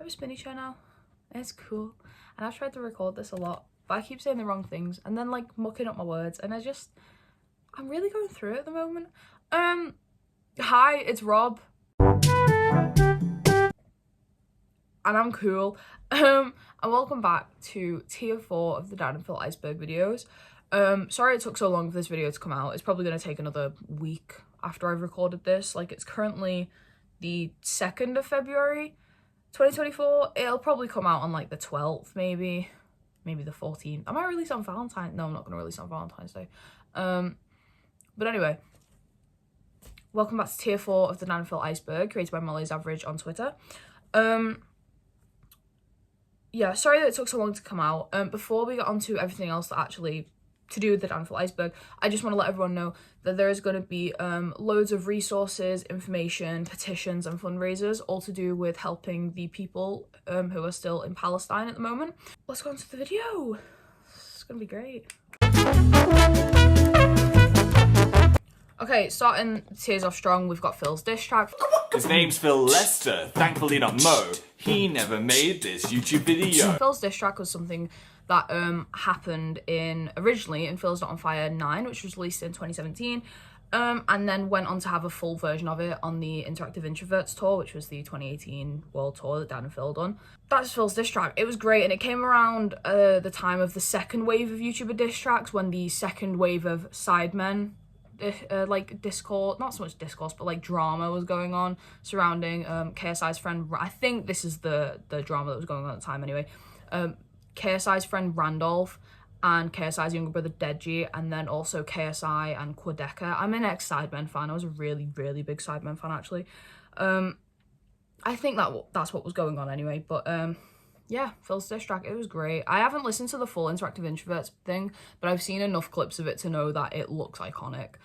have a spinny chair now. It's cool. And I've tried to record this a lot, but I keep saying the wrong things and then like mucking up my words, and I'm really going through it at the moment. Hi, it's Rob. And I'm cool. And welcome back to tier 4 of the Dan and Phil Iceberg videos. Sorry it took so long for this video to come out. It's probably going to take another week after I've recorded this. Like, it's currently the 2nd of February 2024. It'll probably come out on like the 12th, maybe the 14th. I might release on Valentine's. No, I'm not going to release on Valentine's Day. But anyway, welcome back to tier 4 of the Dan and Phil Iceberg, created by Molly's Average on Twitter. Yeah, sorry that it took so long to come out. Before we get on to everything else that actually to do with the Dan and Phil Iceberg, I just want to let everyone know that there is going to be loads of resources, information, petitions and fundraisers, all to do with helping the people who are still in Palestine at the moment. Let's go on to the video. It's going to be great. Okay, starting tiers off strong, we've got Phil's diss track. His name's Phil Lester, thankfully not Mo. He never made this YouTube video. Phil's diss track was something that happened originally in Phil's Not On Fire 9, which was released in 2017, and then went on to have a full version of it on the Interactive Introverts tour, which was the 2018 world tour that Dan and Phil done. That's Phil's diss track. It was great, and it came around the time of the second wave of YouTuber diss tracks, when the second wave of sidemen like discourse, not so much discourse, but like drama was going on surrounding KSI's friend. I think this is the drama that was going on at the time anyway. KSI's friend Randolph and KSI's younger brother Deji, and then also KSI and Quadeca. I'm an ex-Sidemen fan. I was a really, really big Sidemen fan actually. I think that's what was going on anyway, but yeah, Phil's diss track, it was great. I haven't listened to the full Interactive Introverts thing, but I've seen enough clips of it to know that it looks iconic.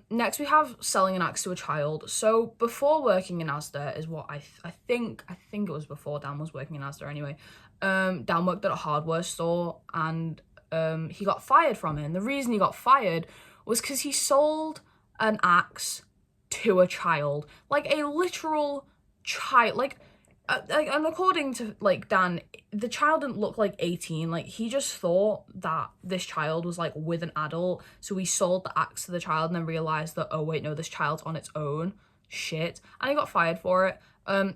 Next we have selling an axe to a child. So before working in Asda is what I think it was before Dan was working in Asda anyway. Dan worked at a hardware store, and he got fired from it. And the reason he got fired was because he sold an axe to a child, like a literal child. Like, and according to like Dan, the child didn't look like 18. Like, he just thought that this child was like with an adult, so he sold the axe to the child and then realized that, oh wait, no, this child's on its own. Shit. And he got fired for it.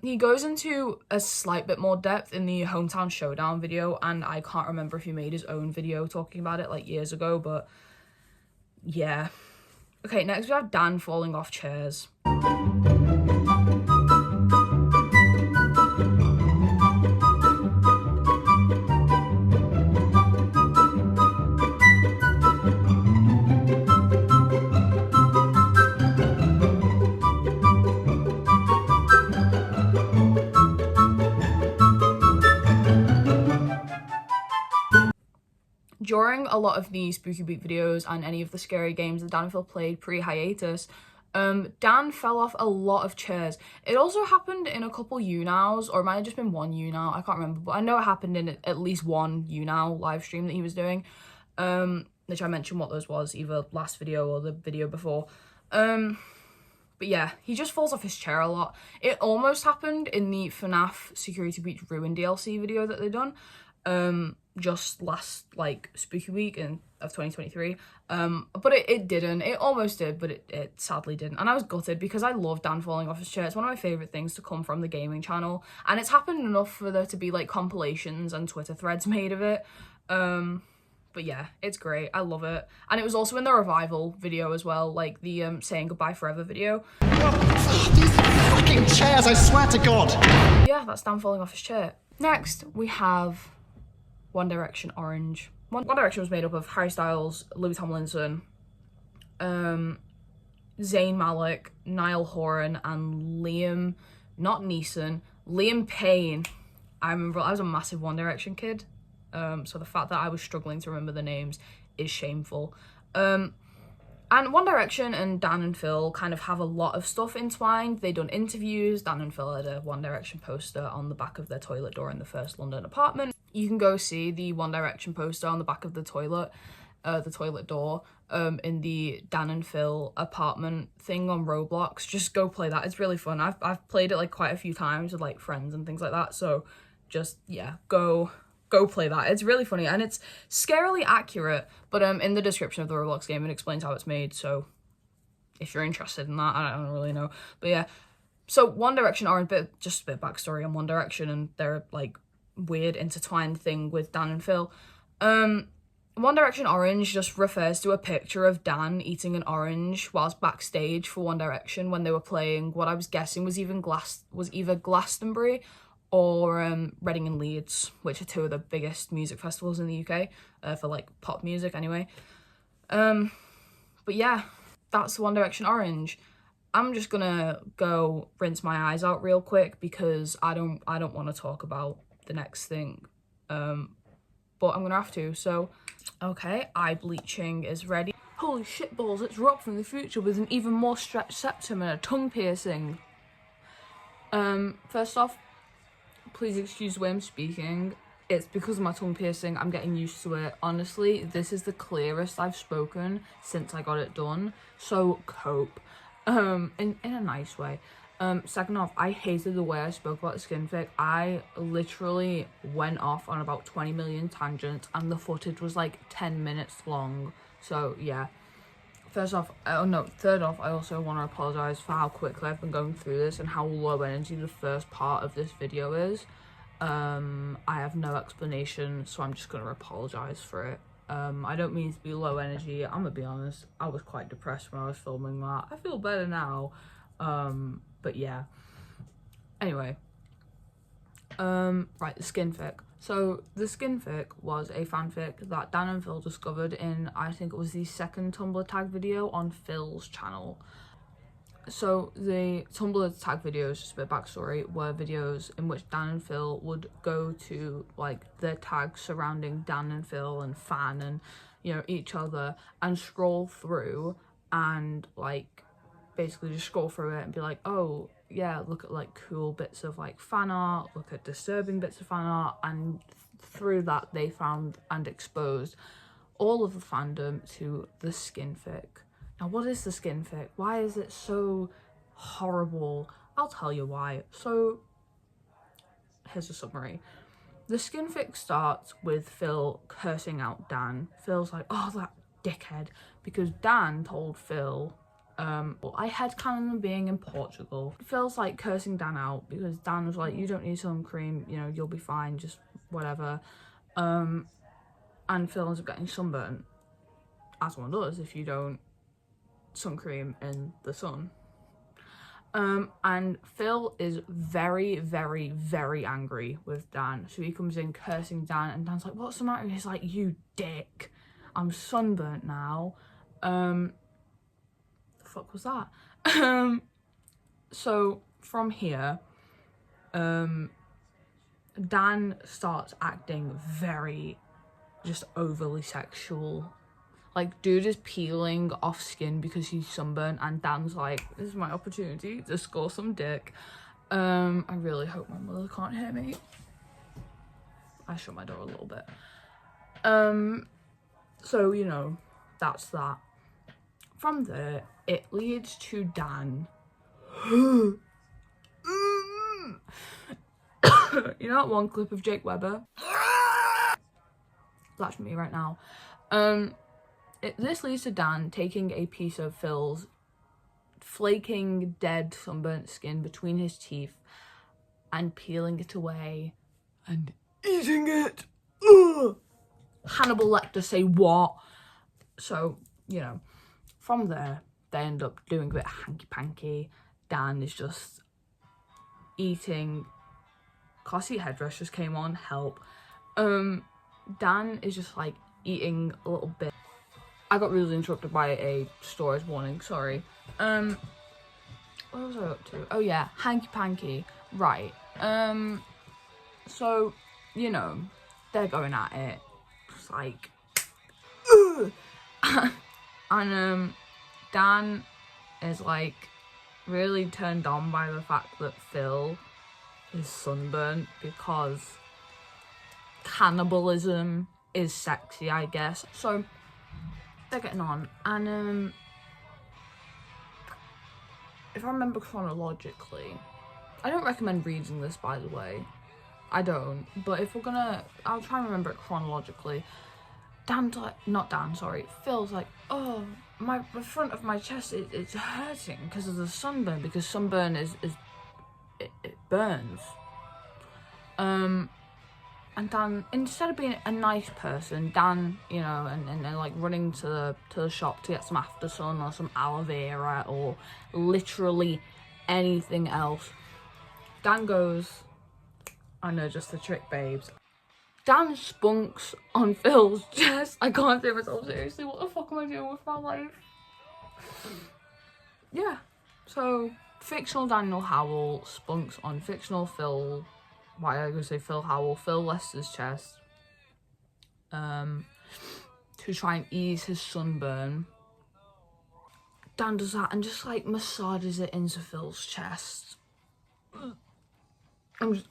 He goes into a slight bit more depth in the Hometown Showdown video, and I can't remember if he made his own video talking about it like years ago, but yeah. Okay, next we have Dan falling off chairs. During a lot of the Spooky Beat videos and any of the scary games that Dan and Phil played pre-hiatus, Dan fell off a lot of chairs. It also happened in a couple YouNows, or it might have just been one YouNow, I can't remember, but I know it happened in at least one YouNow live stream that he was doing, which I mentioned what those was, either last video or the video before. But yeah, he just falls off his chair a lot. It almost happened in the FNAF Security Breach Ruin DLC video that they done. Just last like Spooky Week of 2023, but it didn't. It almost did, but it sadly didn't, and I was gutted because I love Dan falling off his chair. It's one of my favorite things to come from the gaming channel, and it's happened enough for there to be like compilations and Twitter threads made of it. But yeah, it's great. I love it, and it was also in the revival video as well, like the saying goodbye forever video. These fucking chairs, I swear to God. Yeah, that's Dan falling off his chair. Next we have One Direction Orange. One Direction was made up of Harry Styles, Louis Tomlinson, Zayn Malik, Niall Horan, and Liam Payne. I remember I was a massive One Direction kid, so the fact that I was struggling to remember the names is shameful. And One Direction and Dan and Phil kind of have a lot of stuff entwined. They done interviews. Dan and Phil had a One Direction poster on the back of their toilet door in the first London apartment. You can go see the One Direction poster on the back of the toilet door. in the Dan and Phil apartment thing on Roblox. Just go play that. It's really fun. I've played it like quite a few times with like friends and things like that. So just, yeah, go play that. It's really funny and it's scarily accurate, but in the description of the Roblox game it explains how it's made, so if you're interested in that, I don't really know. But yeah, so One Direction are just a bit of backstory on One Direction and their like weird intertwined thing with Dan and Phil. One Direction Orange just refers to a picture of Dan eating an orange whilst backstage for One Direction when they were playing what I was guessing was either Glastonbury or Reading and Leeds, which are two of the biggest music festivals in the UK, for like pop music anyway. But yeah, that's One Direction Orange. I'm just gonna go rinse my eyes out real quick because I don't want to talk about the next thing, but I'm gonna have to. So okay, eye bleaching is ready. Holy shit balls, it's Rob from the future with an even more stretched septum and a tongue piercing. First off, please excuse the way I'm speaking. It's because of my tongue piercing. I'm getting used to it. Honestly, this is the clearest I've spoken since I got it done. So cope. In a nice way. Second off, I hated the way I spoke about the skin fic. I literally went off on about 20 million tangents and the footage was like 10 minutes long. So yeah. Third off, I also want to apologise for how quickly I've been going through this and how low energy the first part of this video is. I have no explanation, so I'm just going to apologise for it. I don't mean to be low energy. I'm going to be honest, I was quite depressed when I was filming that. I feel better now, but yeah. Anyway, right, the skin fic. So the skin fic was a fanfic that Dan and Phil discovered in, I think it was the second Tumblr tag video on Phil's channel. So the Tumblr tag videos, just a bit of backstory, were videos in which Dan and Phil would go to like their tags surrounding Dan and Phil and Fan and, you know, each other and scroll through and like basically just scroll through it and be like, oh yeah, look at like cool bits of like fan art, look at disturbing bits of fan art, and through that they found and exposed all of the fandom to the skin fic. Now, what is the skin fic? Why is it so horrible? I'll tell you why. So here's a summary. The skin fic starts with Phil cursing out Dan. Phil's like, oh, that dickhead, because Dan told Phil, I headcanon them being in Portugal. Phil's like cursing Dan out because Dan was like, you don't need sun cream, you know, you'll be fine, just whatever. And Phil ends up getting sunburnt, as one does if you don't sun cream in the sun. And Phil is very, very, very angry with Dan. So he comes in cursing Dan and Dan's like, what's the matter? He's like, you dick, I'm sunburnt now. Fuck was that? So from here, Dan starts acting very just overly sexual. Like, dude is peeling off skin because he's sunburnt and Dan's like, this is my opportunity to score some dick. I really hope my mother can't hear me. I shut my door a little bit. So, you know, that's that. From there, it leads to Dan. You know that one clip of Jake Webber? That's me right now. This leads to Dan taking a piece of Phil's flaking, dead, sunburnt skin between his teeth and peeling it away and eating it. Ugh! Hannibal Lecter, say what? So, you know, from there, they end up doing a bit of hanky-panky. Dan is just eating. Car seat headrest just came on, help. Dan is just like eating a little bit. I got really interrupted by a storage warning, sorry. What was I up to? Oh yeah, hanky-panky, right. So, you know, they're going at it. It's like, and Dan is like really turned on by the fact that Phil is sunburnt because cannibalism is sexy, I guess. So they're getting on, and if I remember chronologically, I don't recommend reading this, by the way. I don't, but if we're gonna, I'll try and remember it chronologically. Dan's like, not Dan, sorry, Phil's like, oh, the front of my chest, it's hurting because of the sunburn, because sunburn it burns. And Dan, instead of being a nice person, Dan, you know, and like running to the shop to get some after sun or some aloe vera or literally anything else, Dan goes, I know, just the trick, babes. Dan spunks on Phil's chest. I can't take myself seriously. What the fuck am I doing with my life? Yeah. So, fictional Daniel Howell spunks on fictional Phil. Why are I gonna say Phil Howell? Phil Lester's chest. To try and ease his sunburn. Dan does that and just like massages it into Phil's chest. I'm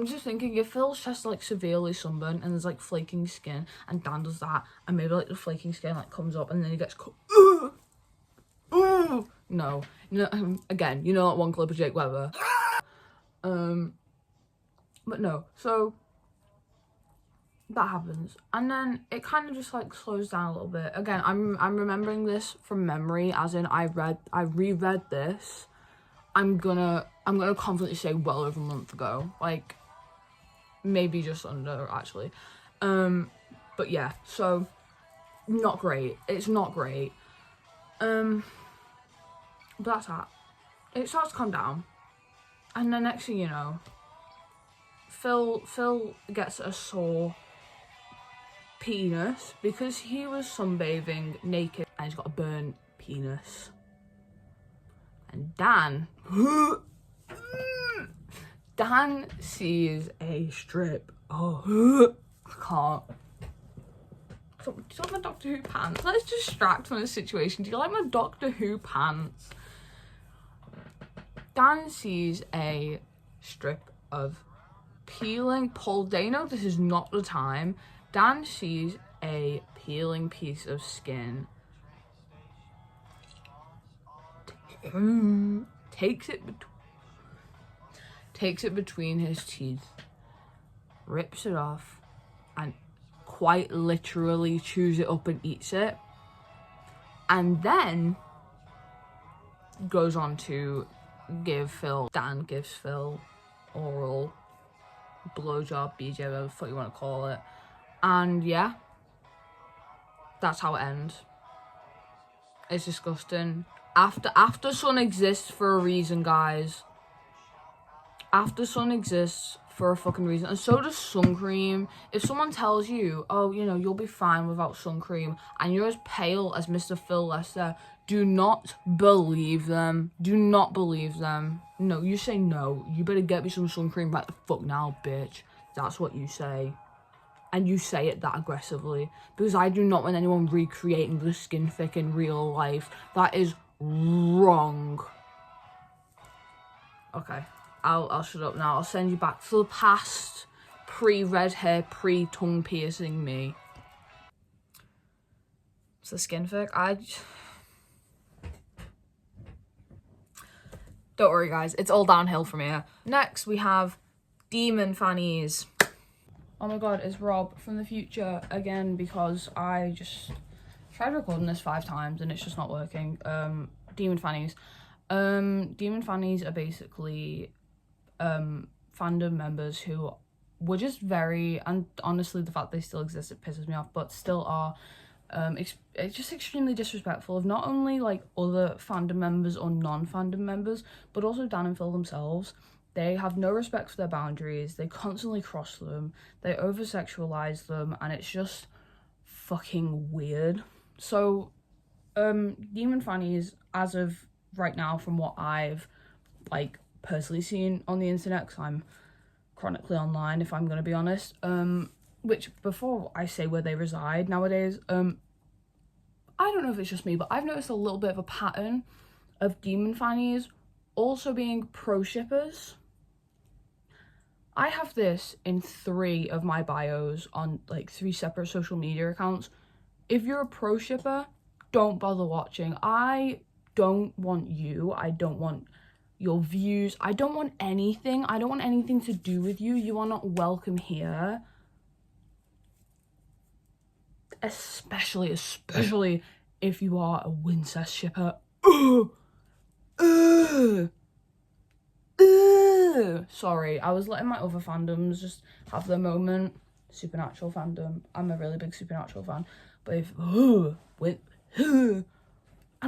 just thinking, if Phil's chest is like severely sunburned and there's like flaking skin, and Dan does that, and maybe like the flaking skin like comes up and then he gets no, again, you know that one clip of Jake Weber. But no, so that happens, and then it kind of just like slows down a little bit. Again, I'm remembering this from memory, as in I reread this. I'm gonna confidently say well over a month ago, like maybe just under actually. But yeah, so not great. It's not great. But that's that. It starts to calm down, and the next thing you know, Phil gets a sore penis because he was sunbathing naked and he's got a burnt penis. And Dan sees a strip. Oh, I can't. Do you like my Doctor Who pants? Let's distract from the situation. Do you like my Doctor Who pants? Dan sees a strip of peeling. Paul Dano, this is not the time. Dan sees a peeling piece of skin. Takes it between his teeth, rips it off, and quite literally chews it up and eats it, and then goes on to Dan gives Phil oral blowjob, BJ, whatever the fuck you want to call it, and yeah, that's how it ends. It's disgusting. After sun exists for a reason, guys. After sun exists for a fucking reason, and so does sun cream. If someone tells you, oh, you know, you'll be fine without sun cream, and you're as pale as Mr. Phil Lester, do not believe them. Do not believe them. No, you say no. You better get me some sun cream right the fuck now, bitch. That's what you say. And you say it that aggressively, because I do not want anyone recreating the skin fic in real life. That is wrong. Okay, I'll shut up now. I'll send you back to the past, pre-red hair, pre-tongue piercing me. It's the skin fic. Don't worry, guys. It's all downhill from here. Next, we have demon fannies. Oh my god, it's Rob from the future again, because I just tried recording this 5 times and it's just not working. Demon fannies. Demon fannies are basically fandom members who were just very, and honestly the fact they still exist, it pisses me off, but still are it's just extremely disrespectful of not only like other fandom members or non-fandom members, but also Dan and Phil themselves. They have no respect for their boundaries, they constantly cross them, they over-sexualize them, and it's just fucking weird. So, demon fannies, as of right now, from what I've, like, personally seen on the internet, because I'm chronically online, if I'm going to be honest, which, before I say where they reside nowadays, I don't know if it's just me, but I've noticed a little bit of a pattern of demon fannies also being pro-shippers. I have this in 3 of my bios on, like, 3 separate social media accounts. if you're a pro shipper, don't bother watching. I don't want you. I don't want your views. I don't want anything. I don't want anything to do with you. You are not welcome here. Especially if you are a Wincest shipper. Sorry, I was letting my other fandoms just have their moment. Supernatural fandom. I'm a really big Supernatural fan. But if and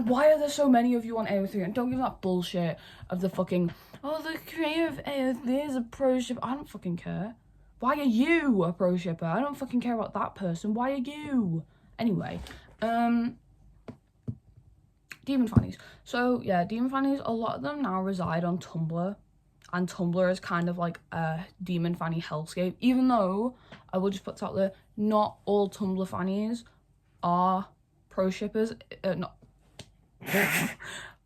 why are there so many of you on AO3? And don't give that bullshit of the fucking, oh, the creator of AO3 is a pro shipper. I don't fucking care. Why are you a pro shipper? I don't fucking care about that person. Why are you? Anyway, demon fannies. So yeah, demon fannies, a lot of them now reside on Tumblr. And Tumblr is kind of like a demon fanny hellscape. Even though, I will just put this out there, not all Tumblr fannies are pro shippers.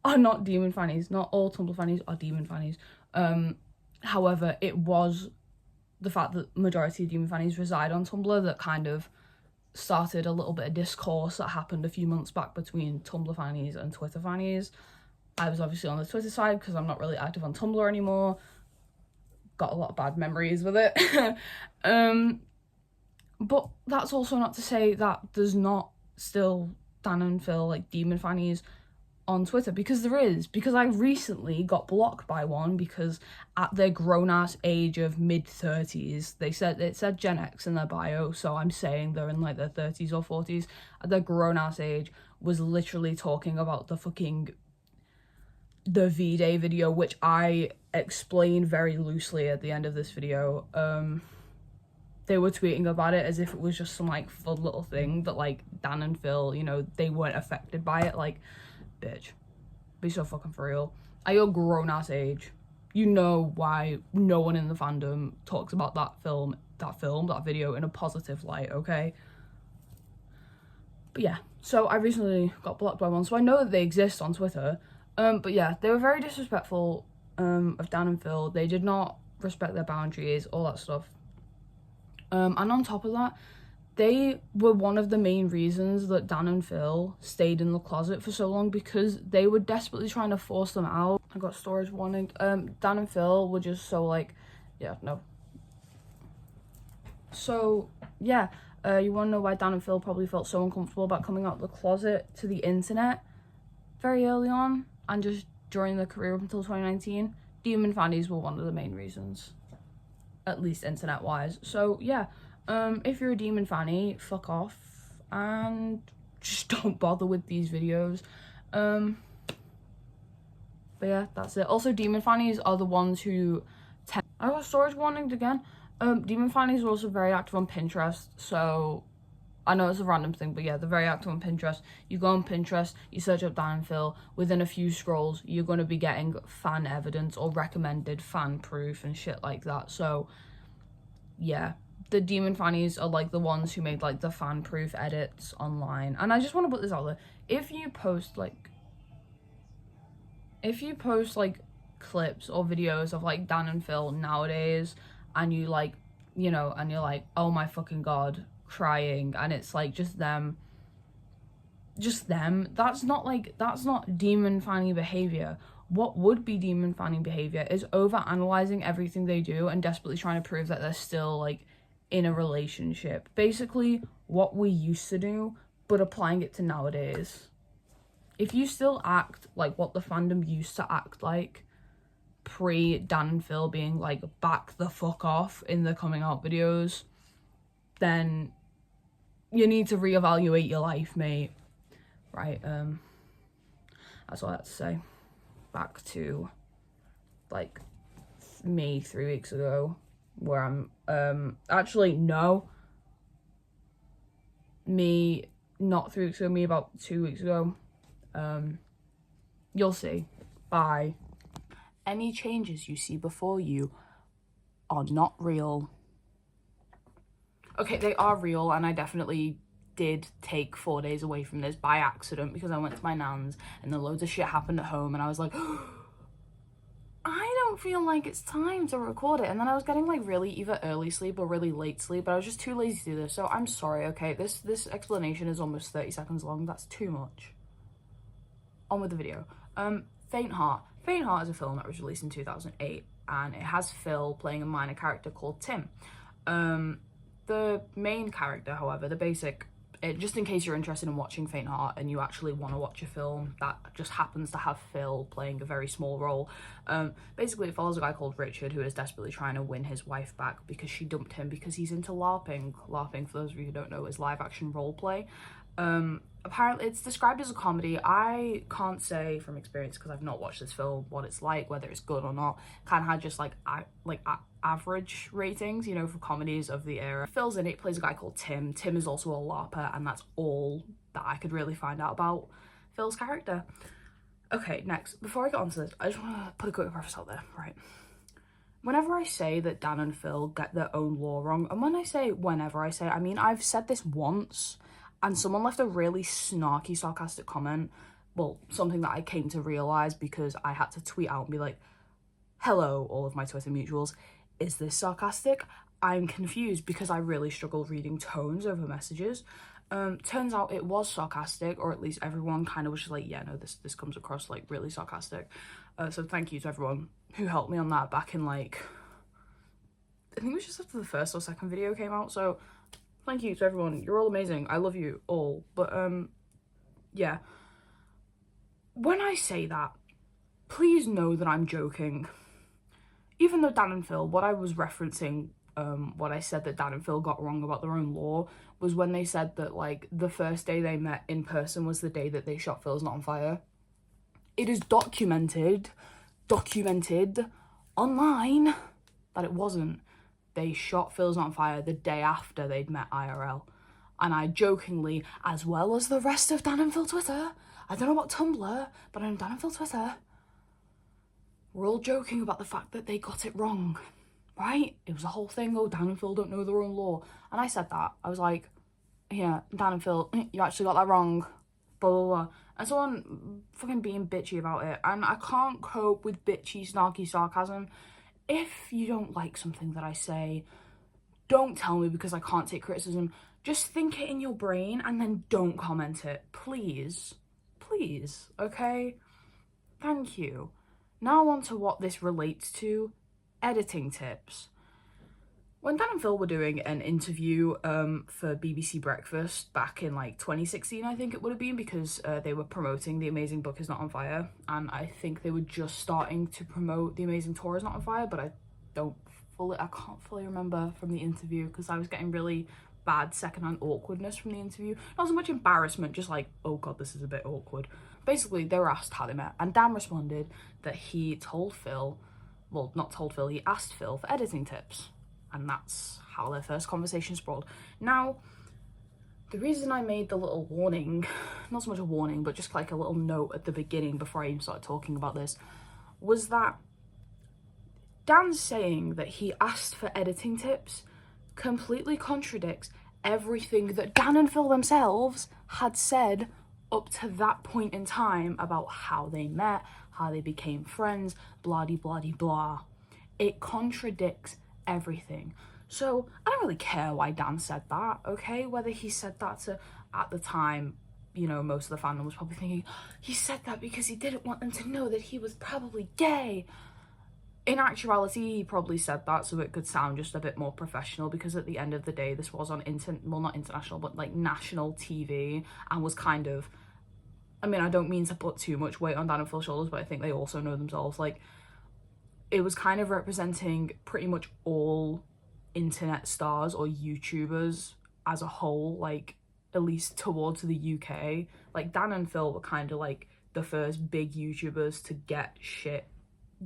Are not demon fannies. Not all Tumblr fannies are demon fannies. However, it was the fact that majority of demon fannies reside on Tumblr that kind of started a little bit of discourse that happened a few months back between Tumblr fannies and Twitter fannies. I was obviously on the Twitter side because I'm not really active on Tumblr anymore. Got a lot of bad memories with it. But that's also not to say that there's not still Dan and Phil, like, demon fannies on Twitter, because there is. Because I recently got blocked by one because at their grown-ass age of mid-30s, it said Gen X in their bio, so I'm saying they're in, like, their 30s or 40s. At their grown-ass age, was literally talking about the V-Day video, which I explained very loosely at the end of this video. They were tweeting about it as if it was just some, like, fun little thing that, like, Dan and Phil, you know, they weren't affected by it. Like, bitch, be so fucking for real. At your grown-ass age, you know why no one in the fandom talks about that video in a positive light, okay? But yeah, so I recently got blocked by one, so I know that they exist on Twitter. But yeah, they were very disrespectful of Dan and Phil. They did not respect their boundaries, all that stuff. And on top of that, they were one of the main reasons that Dan and Phil stayed in the closet for so long, because they were desperately trying to force them out. I got storage warning. Dan and Phil were just so, like, yeah, no. So, yeah, you want to know why Dan and Phil probably felt so uncomfortable about coming out of the closet to the internet very early on, and just during their career up until 2019? Demon fannies were one of the main reasons, at least internet-wise. So, yeah. If you're a demon fanny, fuck off and just don't bother with these videos. But yeah, that's it. Also, demon fannies are the ones who I got storage warnings again. Demon fannies are also very active on Pinterest, so I know it's a random thing, but yeah, they're very active on Pinterest. You go on Pinterest, you search up Dan and Phil, within a few scrolls, you're going to be getting fan evidence or recommended fan proof and shit like that. So, yeah. The demon fannies are, like, the ones who made, like, the fan proof edits online. And I just want to put this out there. If you post, like, clips or videos of, like, Dan and Phil nowadays, and you, like, you know, and you're like, oh my fucking god, crying, and it's, like, just them, that's not demon fanny behavior. What would be demon fanny behavior is over-analyzing everything they do and desperately trying to prove that they're still, like, in a relationship. Basically what we used to do, but applying it to nowadays. If you still act like what the fandom used to act like pre Dan and Phil being like back the fuck off in the coming out videos, then you need to reevaluate your life, mate. Right, that's all I had to say. Back to, like, me 3 weeks ago, where I'm, actually, no. Me, not 3 weeks ago, me about 2 weeks ago. You'll see. Bye. Any changes you see before you are not real. Okay, they are real, and I definitely did take 4 days away from this by accident because I went to my nan's and then loads of shit happened at home and I was like, I don't don't feel like it's time to record it. And then I was getting like really either early sleep or really late sleep, but I was just too lazy to do this. So I'm sorry, okay? This explanation is almost 30 seconds long. That's too much. On with the video. Faint Heart. Faint Heart is a film that was released in 2008, and it has Phil playing a minor character called Tim. The main character, however, the basic, just in case you're interested in watching Faint Heart and you actually want to watch a film that just happens to have Phil playing a very small role, basically it follows a guy called Richard who is desperately trying to win his wife back because she dumped him because he's into LARPing. LARPing, for those of you who don't know, is live action role play. Apparently it's described as a comedy. I can't say from experience because I've not watched this film what it's like, whether it's good or not. Kind of had just like average ratings, you know, for comedies of the era. Phil's in it, plays a guy called Tim. Tim is also a LARPer, and that's all that I could really find out about Phil's character. Okay, next, before I get on to this, I just want to put a quick preface out there, right? Whenever I say that Dan and Phil get their own lore wrong, and when I say whenever I say, I mean I've said this once, and someone left a really snarky, sarcastic comment. Well, something that I came to realise because I had to tweet out and be like, hello, all of my Twitter mutuals, is this sarcastic? I'm confused because I really struggled reading tones over messages. Turns out it was sarcastic, or at least everyone kind of was just like, yeah, no, this comes across like really sarcastic. So thank you to everyone who helped me on that back in like, I think it was just after the first or second video came out. So thank you to everyone. You're all amazing. I love you all. But yeah. When I say that, please know that I'm joking. Even though Dan and Phil, what I was referencing, what I said that Dan and Phil got wrong about their own lore was when they said that like the first day they met in person was the day that they shot Phil's Not on Fire. It is documented online that it wasn't. They shot Phil's Not on Fire the day after they'd met IRL. And I jokingly, as well as the rest of Dan and Phil Twitter, I don't know about Tumblr, but on Dan and Phil Twitter, we're all joking about the fact that they got it wrong, right? It was a whole thing, oh, Dan and Phil don't know their own lore. And I said that. I was like, yeah, Dan and Phil, you actually got that wrong, blah, blah, blah. And someone fucking being bitchy about it. And I can't cope with bitchy, snarky sarcasm. If you don't like something that I say, don't tell me because I can't take criticism. Just think it in your brain and then don't comment it. Please. Please, okay? Thank you. Now on to what this relates to, editing tips. When Dan and Phil were doing an interview for BBC Breakfast back in like 2016, I think it would have been, because they were promoting The Amazing Book Is Not on Fire, and I think they were just starting to promote The Amazing Tour Is Not on Fire, but I can't fully remember from the interview because I was getting really bad secondhand awkwardness from the interview. Not so much embarrassment, just like, oh god, this is a bit awkward. Basically, they were asked how they met, and Dan responded that he told Phil, well, not told Phil, he asked Phil for editing tips. And that's how their first conversation sprawled. Now, the reason I made the little warning, not so much a warning, but just like a little note at the beginning before I even started talking about this, was that Dan saying that he asked for editing tips completely contradicts everything that Dan and Phil themselves had said up to that point in time about how they met, how they became friends, blah-de-blah-de-blah. It contradicts everything. So I don't really care why Dan said that, okay? Whether he said that to, at the time, you know, most of the fandom was probably thinking, he said that because he didn't want them to know that he was probably gay. In actuality, he probably said that so it could sound just a bit more professional, because at the end of the day, this was on not international, but like national TV, and was kind of, I mean, I don't mean to put too much weight on Dan and Phil's shoulders, but I think they also know themselves, like, it was kind of representing pretty much all internet stars or YouTubers as a whole, like, at least towards the UK. Like, Dan and Phil were kind of like the first big YouTubers to get shit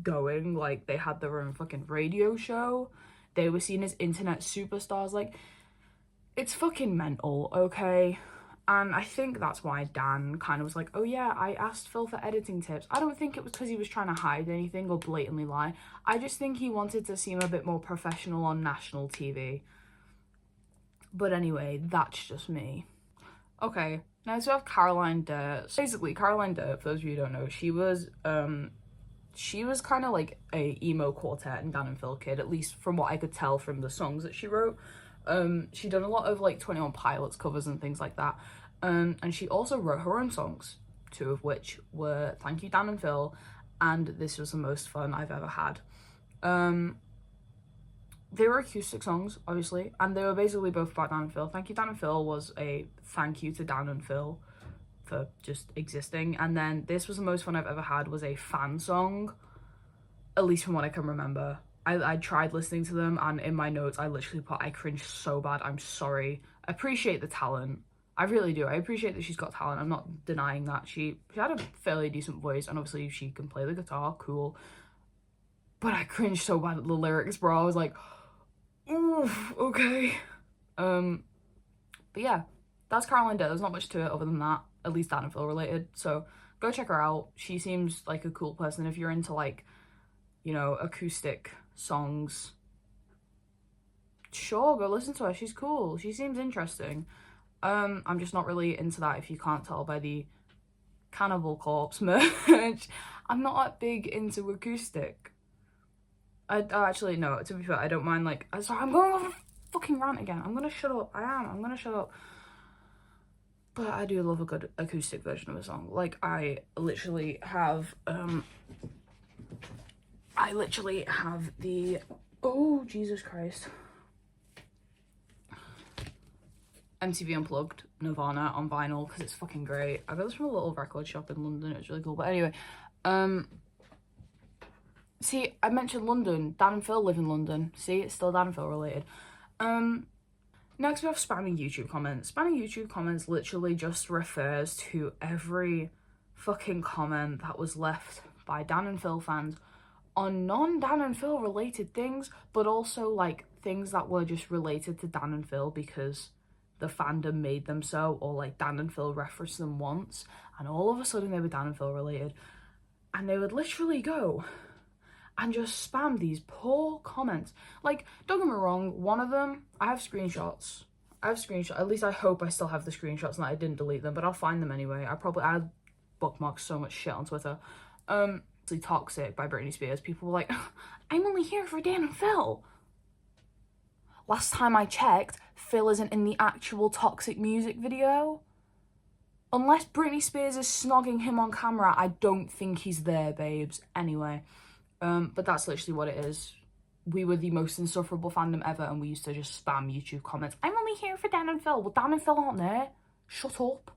going. Like, they had their own fucking radio show. They were seen as internet superstars. Like, it's fucking mental, okay? And I think that's why Dan kind of was like, oh yeah, I asked Phil for editing tips. I don't think it was because he was trying to hide anything or blatantly lie. I just think he wanted to seem a bit more professional on national TV. But anyway, that's just me. Okay, now so we have Caroline Dirt. Basically, Caroline Dirt, for those of you who don't know, she was she was kind of like a emo quartet and Dan and Phil kid, at least from what I could tell from the songs that she wrote. She done a lot of like 21 Pilots covers and things like that. And she also wrote her own songs, 2 of which were Thank You Dan and Phil and This Was the Most Fun I've Ever Had. They were acoustic songs, obviously, and they were basically both about Dan and Phil. Thank You Dan and Phil was a thank you to Dan and Phil for just existing, and then This Was the Most Fun I've Ever Had was a fan song, at least from what I can remember. I tried listening to them, and in my notes I literally put, I cringed so bad, I'm sorry. I appreciate the talent, I really do. I appreciate that she's got talent, I'm not denying that. She had a fairly decent voice, and obviously she can play the guitar, cool. But I cringed so bad at the lyrics, bro. I was like, oof, okay. But yeah, that's Caroline Day. There's not much to it other than that, at least Dan and Phil related. So go check her out. She seems like a cool person. If you're into like, you know, acoustic songs, sure, go listen to her. She's cool. She seems interesting. I'm just not really into that, if you can't tell by the Cannibal Corpse merch. I'm not that big into acoustic. I actually, no, to be fair, I don't mind, like, sorry, I'm going off a fucking rant again. I'm gonna shut up. I'm gonna shut up. But I do love a good acoustic version of a song. Like, I literally have the, oh, Jesus Christ. MTV Unplugged Nirvana on vinyl, because it's fucking great. I got this from a little record shop in London. It was really cool. But anyway, see, I mentioned London. Dan and Phil live in London. See, it's still Dan and Phil related. Next we have spamming YouTube comments. Spamming YouTube comments literally just refers to every fucking comment that was left by Dan and Phil fans on non-Dan and Phil related things, but also like things that were just related to Dan and Phil because the fandom made them so, or like Dan and Phil referenced them once, and all of a sudden they were Dan and Phil related, and they would literally go and just spam these poor comments. Like, don't get me wrong, one of them, I have screenshots, at least I hope I still have the screenshots and that I didn't delete them, but I'll find them anyway. I bookmarked so much shit on Twitter. Toxic by Britney Spears. People were like, I'm only here for Dan and Phil. Last time I checked, Phil isn't in the actual Toxic music video. Unless Britney Spears is snogging him on camera, I don't think he's there, babes. Anyway, but that's literally what it is. We were the most insufferable fandom ever, and we used to just spam YouTube comments. I'm only here for Dan and Phil. Well, Dan and Phil aren't there. Shut up.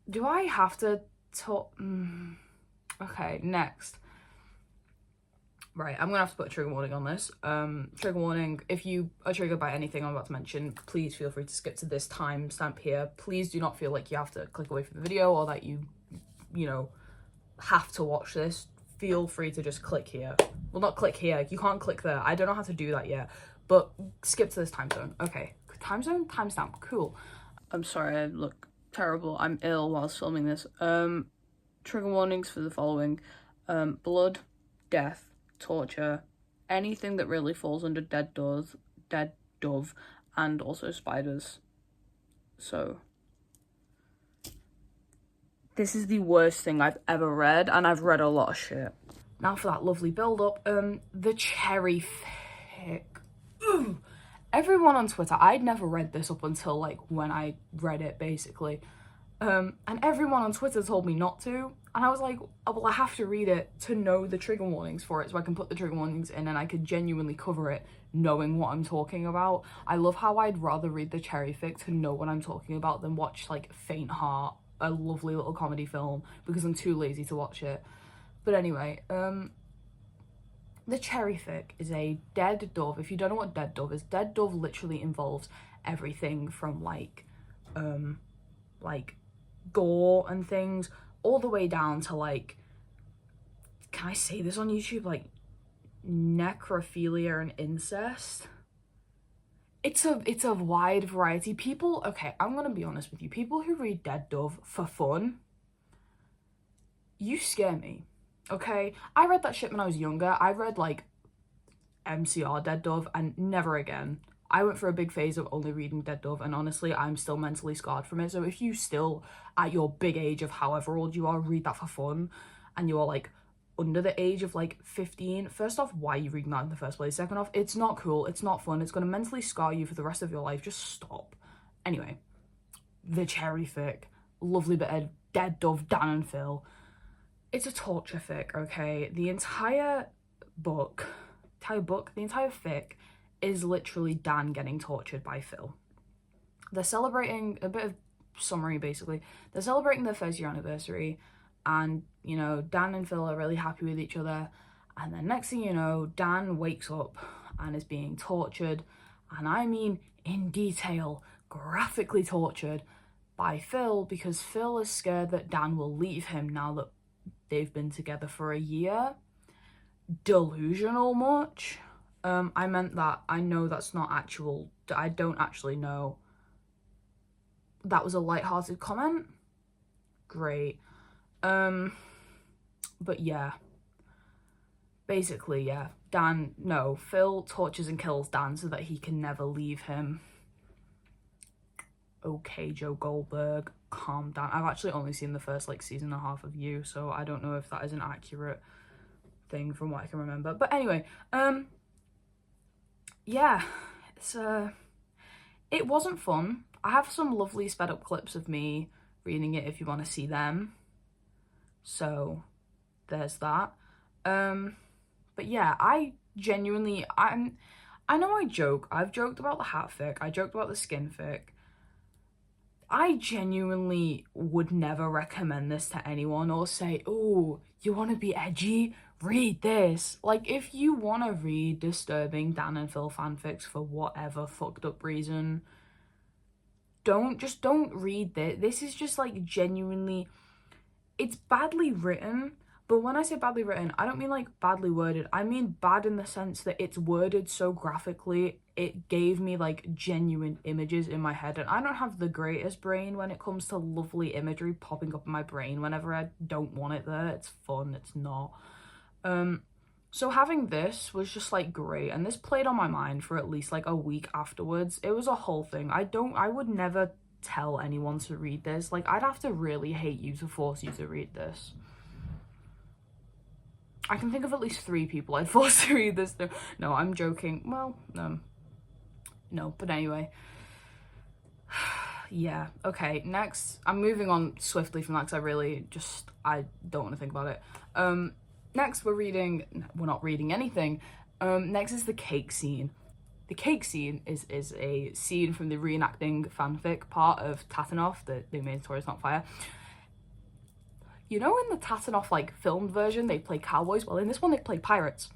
Do I have to talk? Okay, next. Right, I'm gonna have to put a trigger warning on this. Trigger warning, if you are triggered by anything I'm about to mention, please feel free to skip to this timestamp here. Please do not feel like you have to click away from the video or that you know, have to watch this. Feel free to just click here. Well, not click here, you can't click there. I don't know how to do that yet, but skip to this time zone. Okay, time zone, timestamp, cool. I'm sorry, I look terrible. I'm ill whilst filming this. Trigger warnings for the following: blood, death, torture, anything that really falls under dead dove, and also spiders. So this is the worst thing I've ever read, and I've read a lot of shit. Now for that lovely build-up, the cherry fic. Ooh. Everyone on Twitter, I'd never read this up until like when I read it, basically. And everyone on Twitter told me not to, and I was like, oh, well, I have to read it to know the trigger warnings for it, so I can put the trigger warnings in and I could genuinely cover it knowing what I'm talking about. I love how I'd rather read the cherry fic to know what I'm talking about than watch like Faint Heart, a lovely little comedy film, because I'm too lazy to watch it. But anyway, the cherry fic is a dead dove. If you don't know what dead dove is, dead dove literally involves everything from like gore and things, all the way down to like, can I say this on YouTube, like necrophilia and incest. It's a wide variety. People, okay, I'm gonna be honest with you, people who read dead dove for fun, you scare me. Okay, I read that shit when I was younger. I read like MCR Dead Dove and never again. I went for a big phase of only reading Dead Dove, and honestly, I'm still mentally scarred from it. So if you still, at your big age of however old you are, read that for fun, and you are like under the age of like 15, first off, why are you reading that in the first place? Second off, it's not cool, it's not fun, it's going to mentally scar you for the rest of your life. Just stop. Anyway, the cherry fic, lovely bit of dead dove Dan and Phil. It's a torture fic, okay? The entire fic is literally Dan getting tortured by Phil. They're celebrating, a bit of summary basically, they're celebrating their first year anniversary, and you know, Dan and Phil are really happy with each other, and then next thing you know, Dan wakes up and is being tortured, and I mean in detail, graphically tortured by Phil, because Phil is scared that Dan will leave him now that they've been together for a year. Delusional much? I meant that I know that's not actual, I don't actually know. That was a light-hearted comment? Great. But yeah. Basically, yeah. Phil tortures and kills Dan so that he can never leave him. Okay, Joe Goldberg, calm down. I've actually only seen the first, like, season and a half of You, so I don't know if that is an accurate thing from what I can remember. But anyway, yeah, it wasn't fun. I have some lovely sped up clips of me reading it if you want to see them. So there's that. But yeah, I genuinely, I know I joke. I've joked about the hat fic. I joked about the skin fic. I genuinely would never recommend this to anyone or say, oh, you want to be edgy? Read this. Like, if you want to read disturbing Dan and Phil fanfics for whatever fucked up reason, don't read this. This is just like genuinely, it's badly written. But when I say badly written, I don't mean like badly worded. I mean bad in the sense that it's worded so graphically, it gave me like genuine images in my head. And I don't have the greatest brain when it comes to lovely imagery popping up in my brain whenever I don't want it there. It's fun, it's not. So having this was just like great. And this played on my mind for at least like a week afterwards. It was a whole thing. I would never tell anyone to read this. Like, I'd have to really hate you to force you to read this. I can think of at least 3 people I'd force to read this. No, I'm joking. Well, no, but anyway. Yeah, okay, next. I'm moving on swiftly from that because I don't want to think about it. Next, we're not reading anything. Next is the cake scene. The cake scene is a scene from the reenacting fanfic part of Tatanoff, the main story is not fire. You know, in the Tatanoff, like, filmed version, they play cowboys? Well, in this one, they play pirates.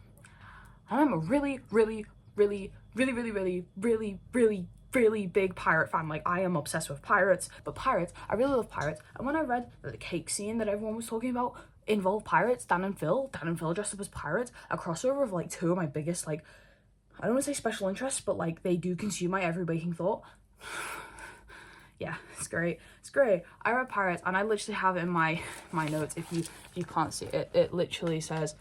And I'm a really, really, really, really, really, really, really, really, really big pirate fan. Like, I am obsessed with pirates. But pirates, I really love pirates. And when I read that the cake scene that everyone was talking about involved pirates, Dan and Phil dressed up as pirates, a crossover of, like, 2 of my biggest, like, I don't want to say special interests, but, like, they do consume my every waking thought. Yeah, it's great. It's great. I read Pirates, and I literally have it in my notes. If you can't see it, it literally says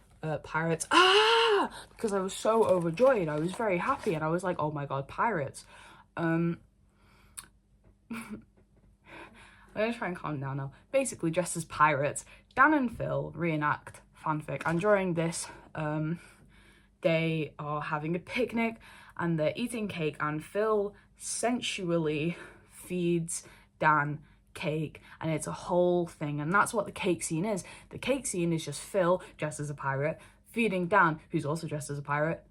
Pirates. Because I was so overjoyed. I was very happy, and I was like, oh my god, Pirates. I'm gonna try and calm down now. Basically, dressed as pirates, Dan and Phil reenact fanfic, and during this, they are having a picnic, and they're eating cake, and Phil sensually feeds Dan cake, and it's a whole thing, and that's what the cake scene is. The cake scene is just Phil dressed as a pirate feeding Dan, who's also dressed as a pirate,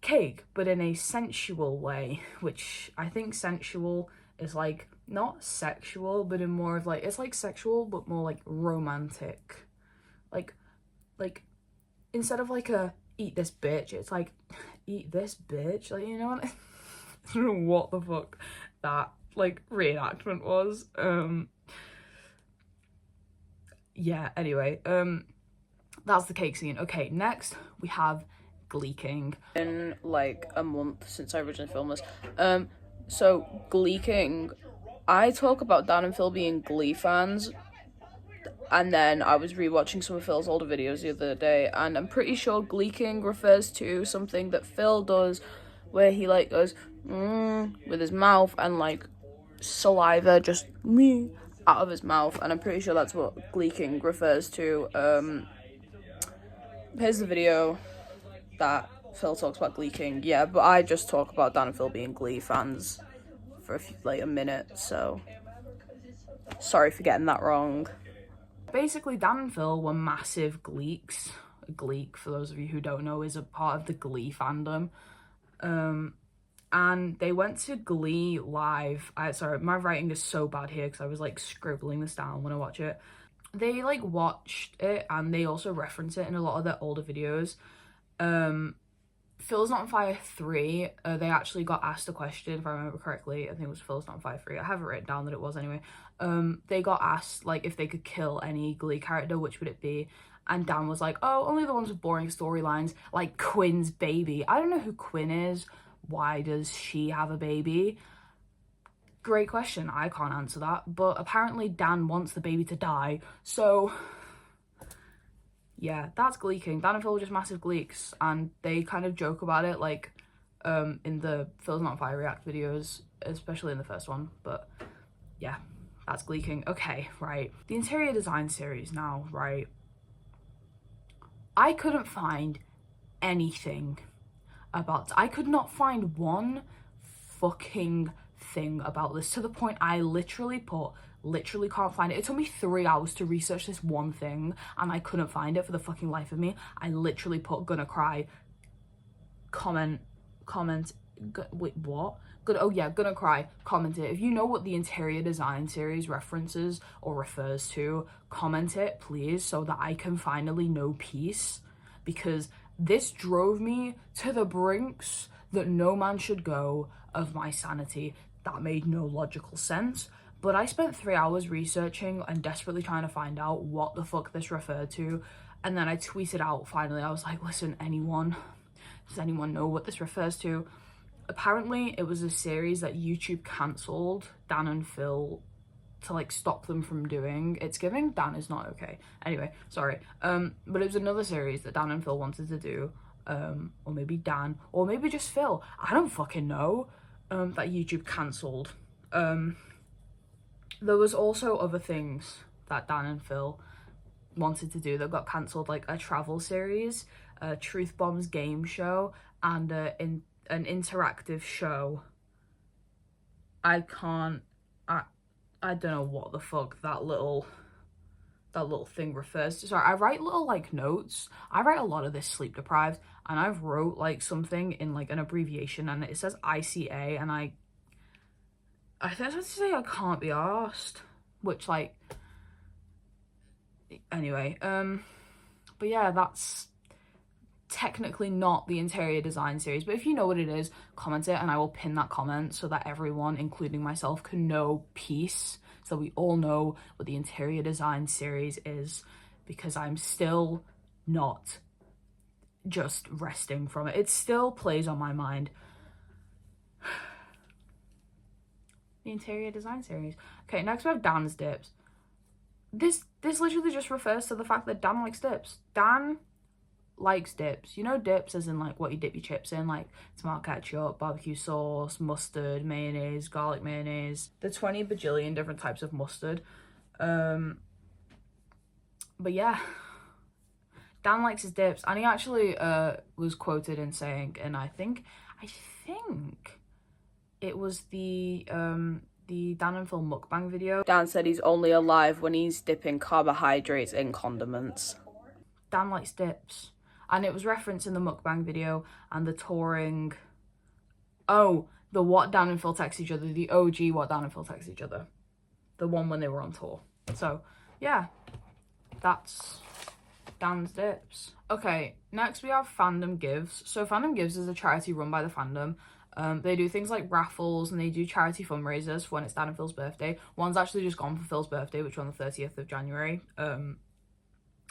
cake, but in a sensual way, which I think sensual is like not sexual, but in more of like, it's like sexual but more like romantic, like instead of like a eat this bitch, it's like eat this bitch, like, you know what? I don't know what the fuck that like reenactment was. Yeah, anyway, that's the cake scene. Okay, next we have Gleeking. In like a month since I originally filmed this. So Gleeking, I talk about Dan and Phil being Glee fans, and then I was rewatching some of Phil's older videos the other day, and I'm pretty sure Gleeking refers to something that Phil does where he like goes with his mouth and like saliva just out of his mouth, and I'm pretty sure that's what Gleeking refers to. here's the video that Phil talks about Gleeking. Yeah, but I just talk about Dan and Phil being Glee fans for a minute, so sorry for getting that wrong. Basically, Dan and Phil were massive Gleeks. Gleek, for those of you who don't know, is a part of the Glee fandom. And they went to Glee Live. Sorry, my writing is so bad here because I was like scribbling this down when I watch it. They like watched it and they also reference it in a lot of their older videos. Phil's Not on Fire 3, they actually got asked a question, if I remember correctly. I think it was Phil's Not on Fire 3. I have it written down that it was anyway. They got asked like if they could kill any Glee character, which would it be? And Dan was like, oh, only the ones with boring storylines, like Quinn's baby. I don't know who Quinn is. Why does she have a baby? Great question. I can't answer that. But apparently Dan wants the baby to die. So yeah, that's Gleeking. Dan and Phil were just massive Gleeks. And they kind of joke about it, like in the Phil's Not on Fire react videos, especially in the first one. But yeah, that's Gleeking. Okay, right. The interior design series now, right? I couldn't find anything about, I could not find one fucking thing about this, to the point I literally can't find it. It took me 3 hours to research this one thing and I couldn't find it for the fucking life of me. I literally put gonna cry, wait, what? Gonna cry, comment it. If you know what the interior design series references or refers to, comment it please, so that I can finally know peace, because this drove me to the brinks that no man should go of my sanity. That made no logical sense, but I spent 3 hours researching and desperately trying to find out what the fuck this referred to, and then I tweeted out finally. I was like, listen, does anyone know what this refers to? Apparently it was a series that YouTube cancelled Dan and Phil to like stop them from doing. It's giving Dan is not okay. Anyway, sorry. But it was another series that Dan and Phil wanted to do. Or maybe Dan, or maybe just Phil. I don't fucking know. That YouTube cancelled. There was also other things that Dan and Phil wanted to do that got cancelled, like a travel series, a Truth Bombs game show, and an interactive show. I don't know what the fuck that little thing refers to. Sorry, I write little like notes. I write a lot of this sleep deprived, and I've wrote like something in like an abbreviation and it says ICA, and I think I have to say I can't be arsed, which like, anyway, but yeah, that's technically not the interior design series, but if you know what it is, comment it and I will pin that comment so that everyone, including myself, can know peace, so we all know what the interior design series is, because I'm still not just resting from it. It still plays on my mind. The interior design series. Okay, next we have Dan's dips. This literally just refers to the fact that Dan likes dips. Dan likes dips. You know, dips as in like what you dip your chips in, like tomato ketchup, barbecue sauce, mustard, mayonnaise, garlic mayonnaise, the 20 bajillion different types of mustard. But yeah, Dan likes his dips, and he actually was quoted in saying, and I think it was the Dan and Phil mukbang video. Dan said he's only alive when he's dipping carbohydrates in condiments. Dan likes dips. And it was referenced in the mukbang video and the touring. Oh, the What Dan and Phil Text Each Other, the OG What Dan and Phil Text Each Other. The one when they were on tour. So, yeah, that's Dan's dips. Okay, next we have Fandom Gives. So Fandom Gives is a charity run by the fandom. They do things like raffles and they do charity fundraisers for when it's Dan and Phil's birthday. One's actually just gone for Phil's birthday, which was on the 30th of January. And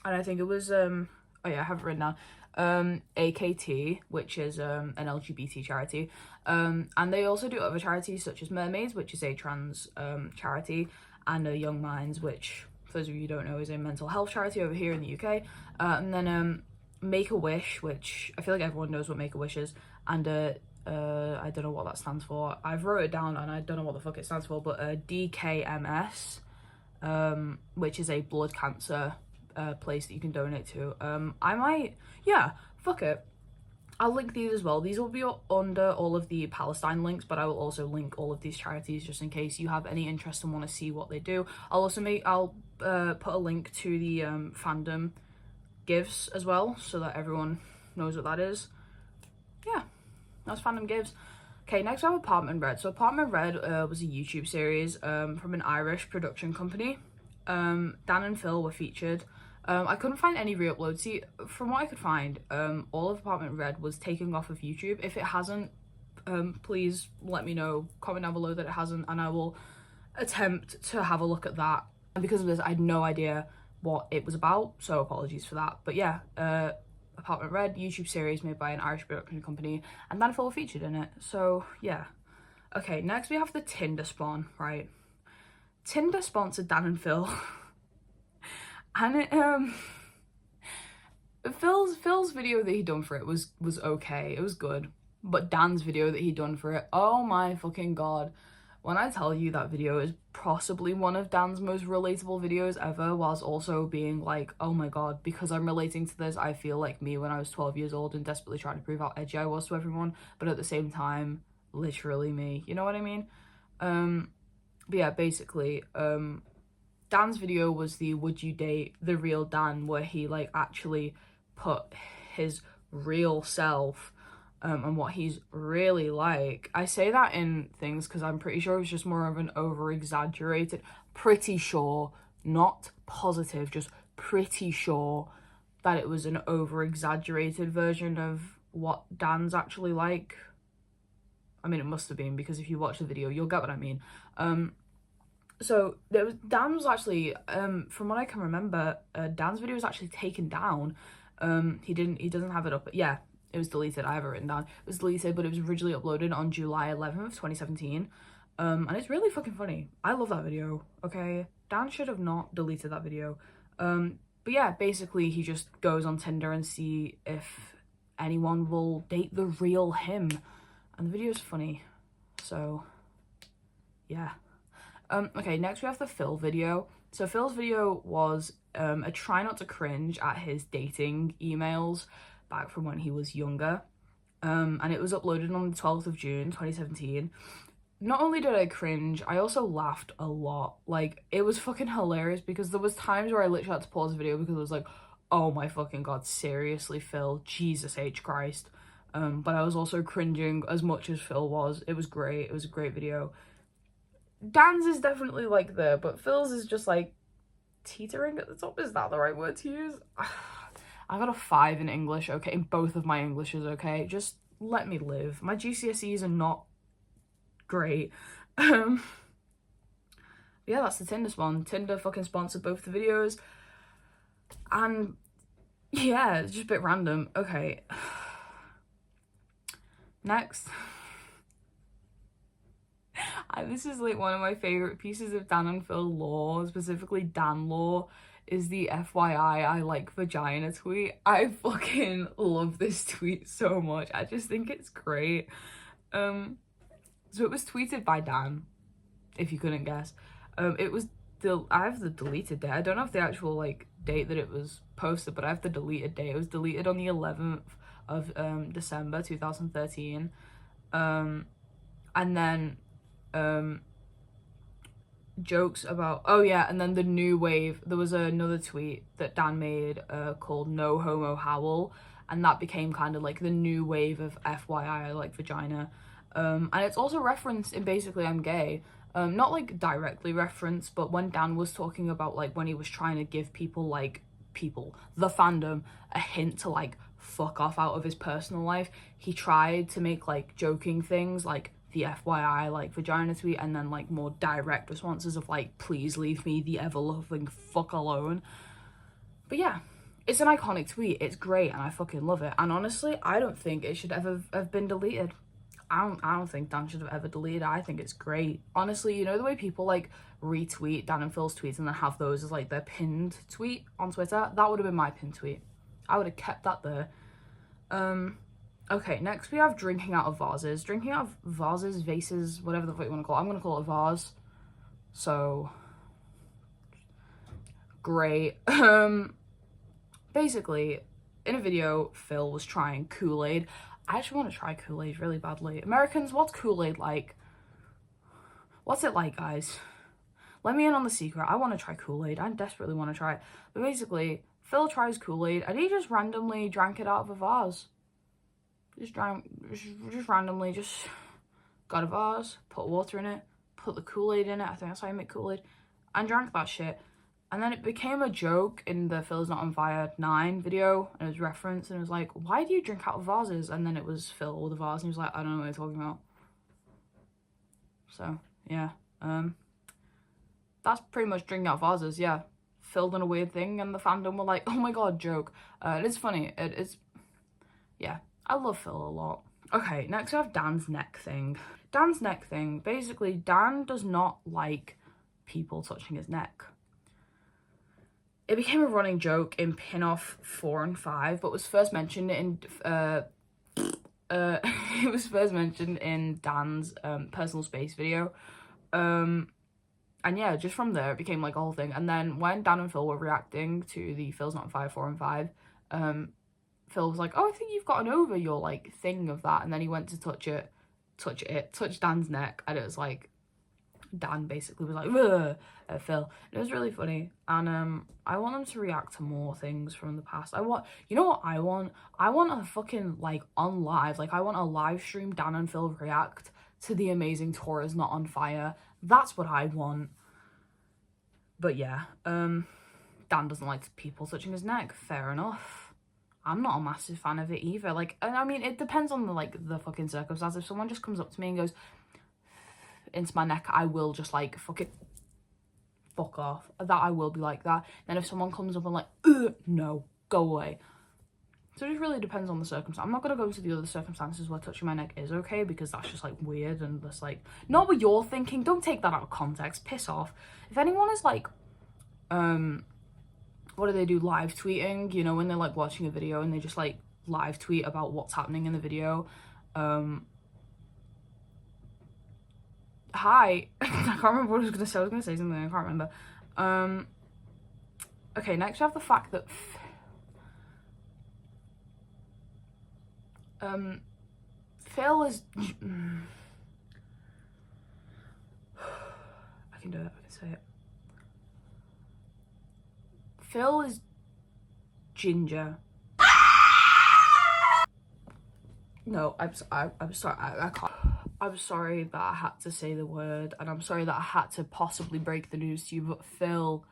I think it was, oh yeah, I have it written down, AKT, which is an LGBT charity. And they also do other charities such as Mermaids, which is a trans charity, and Young Minds, which, for those of you who don't know, is a mental health charity over here in the UK. And then Make-A-Wish, which I feel like everyone knows what Make-A-Wish is, and I don't know what that stands for. I've wrote it down and I don't know what the fuck it stands for, but DKMS, which is a blood cancer place that you can donate to. I might, yeah, fuck it. I'll link these as well. These will be under all of the Palestine links, but I will also link all of these charities just in case you have any interest and want to see what they do. I'll put a link to the Fandom Gives as well, so that everyone knows what that is. Yeah, that's Fandom Gives. Okay, next we have Apartment Red. So Apartment Red was a YouTube series from an Irish production company. Dan and Phil were featured. I couldn't find any re-uploads. See, from what I could find, all of Apartment Red was taken off of YouTube. If it hasn't, please let me know. Comment down below that it hasn't, and I will attempt to have a look at that. And because of this, I had no idea what it was about, so apologies for that. But yeah, Apartment Red, YouTube series made by an Irish production company, and Dan and Phil were featured in it. So yeah. Okay, next we have the Tinder spawn, right? Tinder sponsored Dan and Phil. And it Phil's video that he done for it was okay, it was good, but Dan's video that he done for it, oh my fucking god, when I tell you that video is possibly one of Dan's most relatable videos ever, whilst also being like, oh my god, because I'm relating to this, I feel like me when I was 12 years old and desperately trying to prove how edgy I was to everyone, but at the same time literally me, you know what I mean? But yeah, basically Dan's video was the Would You Date the Real Dan, where he like actually put his real self and what he's really like. I say that in things because I'm pretty sure it was just more of an over-exaggerated, pretty sure, not positive, just pretty sure that it was an over-exaggerated version of what Dan's actually like. I mean, it must have been, because if you watch the video, you'll get what I mean. So Dan was actually, from what I can remember, Dan's video was actually taken down. He doesn't have it up, but yeah, it was deleted. I have it written down. It was deleted, but it was originally uploaded on July 11th, 2017. And it's really fucking funny. I love that video, okay? Dan should have not deleted that video. But yeah, basically he just goes on Tinder and see if anyone will date the real him. And the video's funny. So, yeah. Okay, next we have the Phil video. So Phil's video was a try not to cringe at his dating emails back from when he was younger. And it was uploaded on the 12th of June, 2017. Not only did I cringe, I also laughed a lot. Like, it was fucking hilarious because there was times where I literally had to pause the video because I was like, oh my fucking god, seriously, Phil, Jesus H. Christ. But I was also cringing as much as Phil was. It was great. It was a great video. Dan's is definitely like there, but Phil's is just like teetering at the top. Is that the right word to use? I got a 5 in English, okay? In both of my Englishes, okay? Just let me live. My GCSEs are not great. Yeah, that's the Tinder spawn. Tinder fucking sponsored both the videos. And yeah, it's just a bit random. Okay. Next. This is like one of my favorite pieces of Dan and Phil lore, specifically Dan lore, is the FYI I like vagina tweet. I fucking love this tweet so much. I just think it's great. So it was tweeted by Dan, if you couldn't guess. It was I have the deleted date. I don't have the actual like date that it was posted, but I have the deleted date. It was deleted on the 11th of December 2013. And then jokes about, oh yeah, and then the new wave, there was another tweet that Dan made called No Homo Howl, and that became kind of like the new wave of FYI I like vagina. And it's also referenced in basically I'm gay. Not like directly referenced, but when Dan was talking about like when he was trying to give people, the fandom, a hint to like fuck off out of his personal life, he tried to make like joking things like the FYI like vagina tweet, and then like more direct responses of like, please leave me the ever-loving fuck alone. But yeah, it's an iconic tweet. It's great and I fucking love it. And honestly, I don't think it should ever have been deleted. I don't think Dan should have ever deleted it. I think it's great. Honestly, you know the way people like retweet Dan and Phil's tweets and then have those as like their pinned tweet on Twitter? That would have been my pinned tweet. I would have kept that there. Okay, next we have drinking out of vases. Drinking out of vases, vases, whatever the fuck you want to call it. I'm going to call it a vase. So, great. basically, in a video, Phil was trying Kool-Aid. I actually want to try Kool-Aid really badly. Americans, what's Kool-Aid like? What's it like, guys? Let me in on the secret. I want to try Kool-Aid. I desperately want to try it. But basically, Phil tries Kool-Aid and he just randomly drank it out of a vase. Just randomly got a vase, put water in it, put the Kool-Aid in it. I think that's how you make Kool-Aid. And drank that shit. And then it became a joke in the Phil's Not on Fire 9 video, and it was referenced, and it was like, why do you drink out of vases? And then it was Phil with a vase, and he was like, I don't know what you're talking about. So, yeah. That's pretty much drinking out of vases, yeah. Phil done a weird thing, and the fandom were like, oh my god, joke. It is funny. It's... Yeah. I love Phil a lot. Okay, next we have Dan's neck thing. Dan's neck thing. Basically, Dan does not like people touching his neck. It became a running joke in pin-off 4 and 5, but was first mentioned in it was first mentioned in Dan's personal space video. And yeah, just from there it became like a whole thing. And then when Dan and Phil were reacting to the Phil's Not on Fire 4 and 5, Phil was like, oh, I think you've gotten over your like thing of that. And then he went to touch Dan's neck, and it was like, Dan basically was like, Phil. And it was really funny. And I want them to react to more things from the past. You know what I want? I want a fucking, like, on live, like, I want a live stream Dan and Phil react to the amazing tour is Not on Fire. That's what I want. But yeah, Dan doesn't like people touching his neck. Fair enough. I'm not a massive fan of it either. Like, and I mean, it depends on the, like, the fucking circumstance. If someone just comes up to me and goes into my neck, I will just like fuck off. That I will be like that. Then if someone comes up and like, no, go away. So it just really depends on the circumstance. I'm not gonna go into the other circumstances where touching my neck is okay, because that's just like weird and just like not what you're thinking. Don't take that out of context. Piss off. If anyone is like what do they do, live tweeting, you know, when they're like watching a video and they just like live tweet about what's happening in the video, hi. I can't remember what I was going to say. I was going to say something. I can't remember. Okay, next we have the fact that Phil is... I can do it. I can say it. Phil is ginger. No, I'm sorry. I can't. I'm sorry that I had to say the word, and I'm sorry that I had to possibly break the news to you, but Phil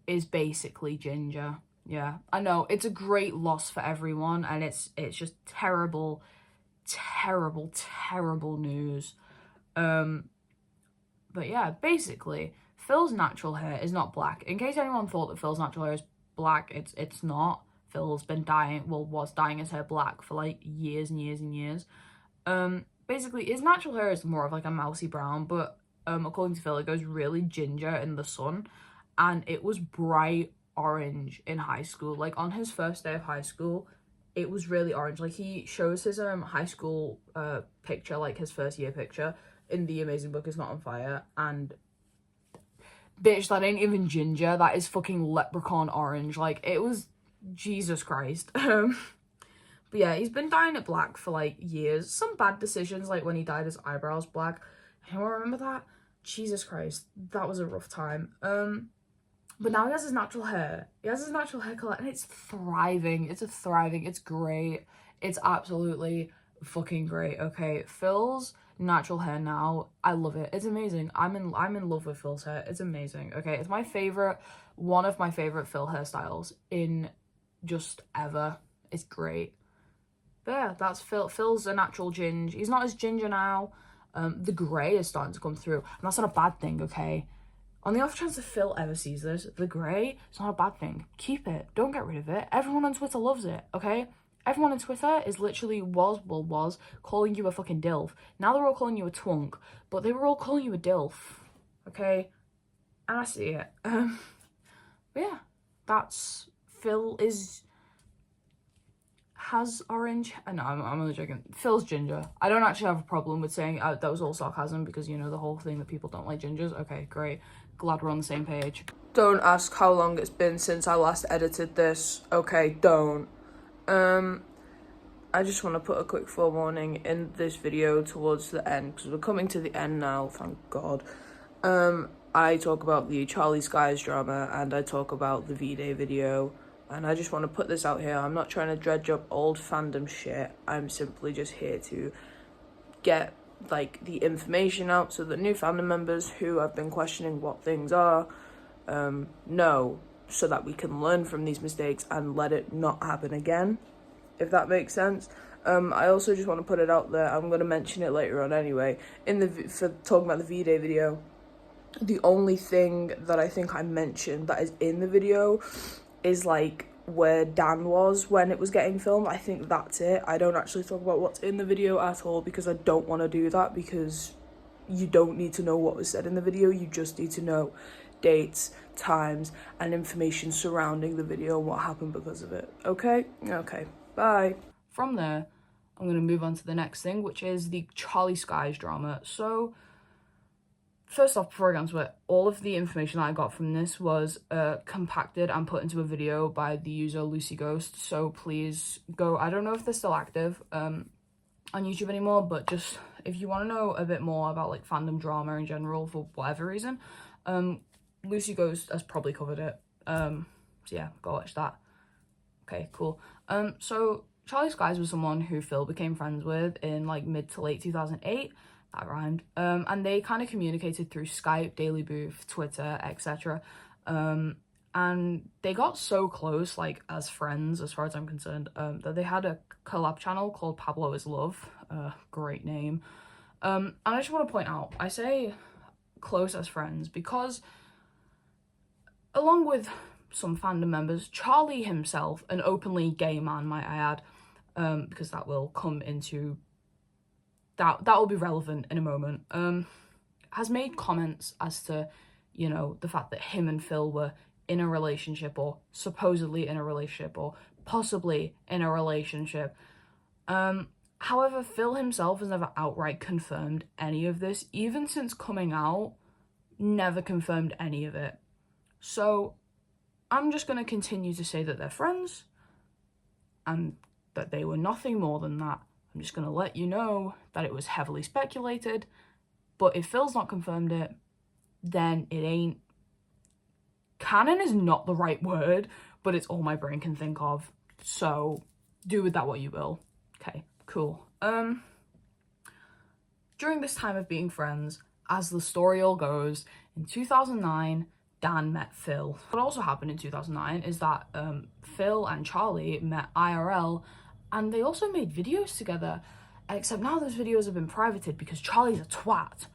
is basically ginger. Yeah, I know, it's a great loss for everyone, and it's just terrible news. But yeah, basically, Phil's natural hair is not black. In case anyone thought that Phil's natural hair is black, it's not. Phil's been was dyeing his hair black for like years and years and years. Basically, his natural hair is more of like a mousy brown, but according to Phil, it goes really ginger in the sun, and it was bright orange in high school. Like, on his first day of high school, it was really orange. Like, he shows his high school picture, like his first year picture, in The Amazing Book Is Not on Fire, and bitch, that ain't even ginger, that is fucking leprechaun orange. Like, it was... Jesus Christ. But yeah, he's been dyeing it black for like years. Some bad decisions, like when he dyed his eyebrows black. Anyone remember that? Jesus Christ, that was a rough time. But now he has his natural hair. He has his natural hair color, and it's thriving. It's great. It's absolutely fucking great. Okay, Phil's natural hair now, I love it. It's amazing. I'm in love with Phil's hair. It's amazing. Okay, it's one of my favorite Phil hairstyles in just ever. It's great. But yeah, that's Phil. Phil's a natural ginger. He's not as ginger now. The grey is starting to come through, and that's not a bad thing, okay? On the off chance that Phil ever sees this, the grey, it's not a bad thing. Keep it. Don't get rid of it. Everyone on Twitter loves it, okay? Everyone on Twitter is literally was calling you a fucking dilf. Now they're all calling you a twunk, but they were all calling you a dilf, okay? And I see it. But yeah, that's... Phil has orange. No, I'm only joking. Phil's ginger. I don't actually have a problem with saying that was all sarcasm, because, you know, the whole thing that people don't like gingers. Okay, great. glad we're on the same page. Don't ask how long it's been since I last edited this. Okay, don't. I just want to put a quick forewarning in this video towards the end, because we're coming to the end now, thank God. I talk about the Charlie Skies drama, and I talk about the V-Day video, and I just want to put this out here. I'm not trying to dredge up old fandom shit. I'm simply just here to get, like, the information out so that new fandom members who have been questioning what things are, know, so that we can learn from these mistakes and let it not happen again, if that makes sense. I also just want to put it out there, I'm going to mention it later on anyway, for talking about the V-Day video. The only thing that I think I mentioned that is in the video is, like, where Dan was when it was getting filmed. I think that's it. I don't actually talk about what's in the video at all, because I don't want to do that, because you don't need to know what was said in the video. You just need to know dates, times, and information surrounding the video and what happened because of it. Okay? Okay. Bye. From there, I'm going to move on to the next thing, which is the Charlie Skies drama. So, first off, before I get into it, all of the information that I got from this was compacted and put into a video by the user Lucy Ghost. So please go, I don't know if they're still active on YouTube anymore, but just if you want to know a bit more about, like, fandom drama in general for whatever reason, Lucy Ghost has probably covered it. So yeah, go watch that. Okay, cool. So Charlie Skies was someone who Phil became friends with in, like, mid to late 2008. That rhymed. And they kind of communicated through Skype, Daily Booth, Twitter, etc. And they got so close, like, as friends, as far as I'm concerned, that they had a collab channel called Pablo Is Love. Great name. And I just want to point out, I say close as friends because, along with some fandom members, Charlie himself, an openly gay man, might I add, because that will come into... that will be relevant in a moment, has made comments as to, you know, the fact that him and Phil were in a relationship, or supposedly in a relationship, or possibly in a relationship. However, Phil himself has never outright confirmed any of this, even since coming out, never confirmed any of it. So I'm just going to continue to say that they're friends, and that they were nothing more than that. I'm just going to let you know that it was heavily speculated, but if Phil's not confirmed it, then it ain't... canon is not the right word, but it's all my brain can think of, so do with that what you will. Okay, cool. During this time of being friends, as the story all goes, in 2009, Dan met Phil. What also happened in 2009 is that Phil and Charlie met IRL, and they also made videos together, except now those videos have been privated because Charlie's a twat.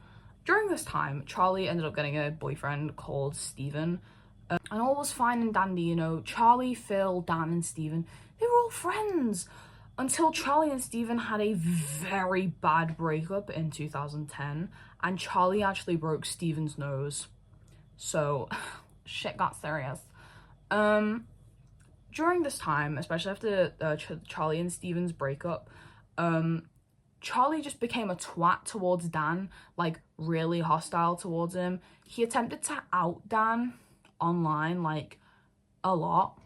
During this time, Charlie ended up getting a boyfriend called Steven, and all was fine and dandy, you know. Charlie, Phil, Dan, and Steven, they were all friends, until Charlie and Steven had a very bad breakup in 2010, and Charlie actually broke Steven's nose. So, shit got serious. During this time, especially after Charlie and Steven's breakup, Charlie just became a twat towards Dan, like, really hostile towards him. He attempted to out Dan online, like, a lot.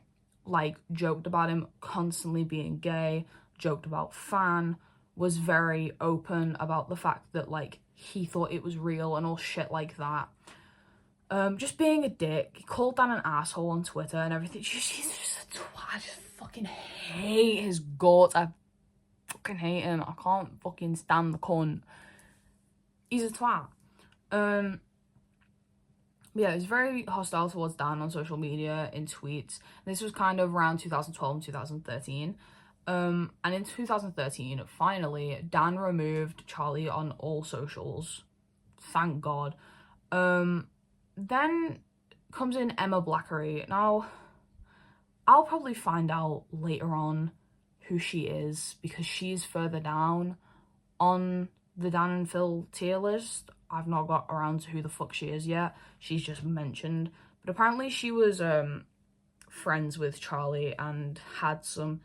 Like, joked about him constantly being gay, joked about fan, was very open about the fact that, like, he thought it was real and all shit like that. Just being a dick. He called Dan an asshole on Twitter and everything. He's just a twat. I just fucking hate his guts. I fucking hate him. I can't fucking stand the cunt. He's a twat. Yeah, he's very hostile towards Dan on social media, in tweets. This was kind of around 2012 and 2013. And in 2013, finally, Dan removed Charlie on all socials. Thank God. Then comes in Emma Blackery. Now, I'll probably find out later on who she is, because she's further down on the Dan and Phil tier list. I've not got around to who the fuck she is yet. She's just mentioned. But apparently she was friends with Charlie and had some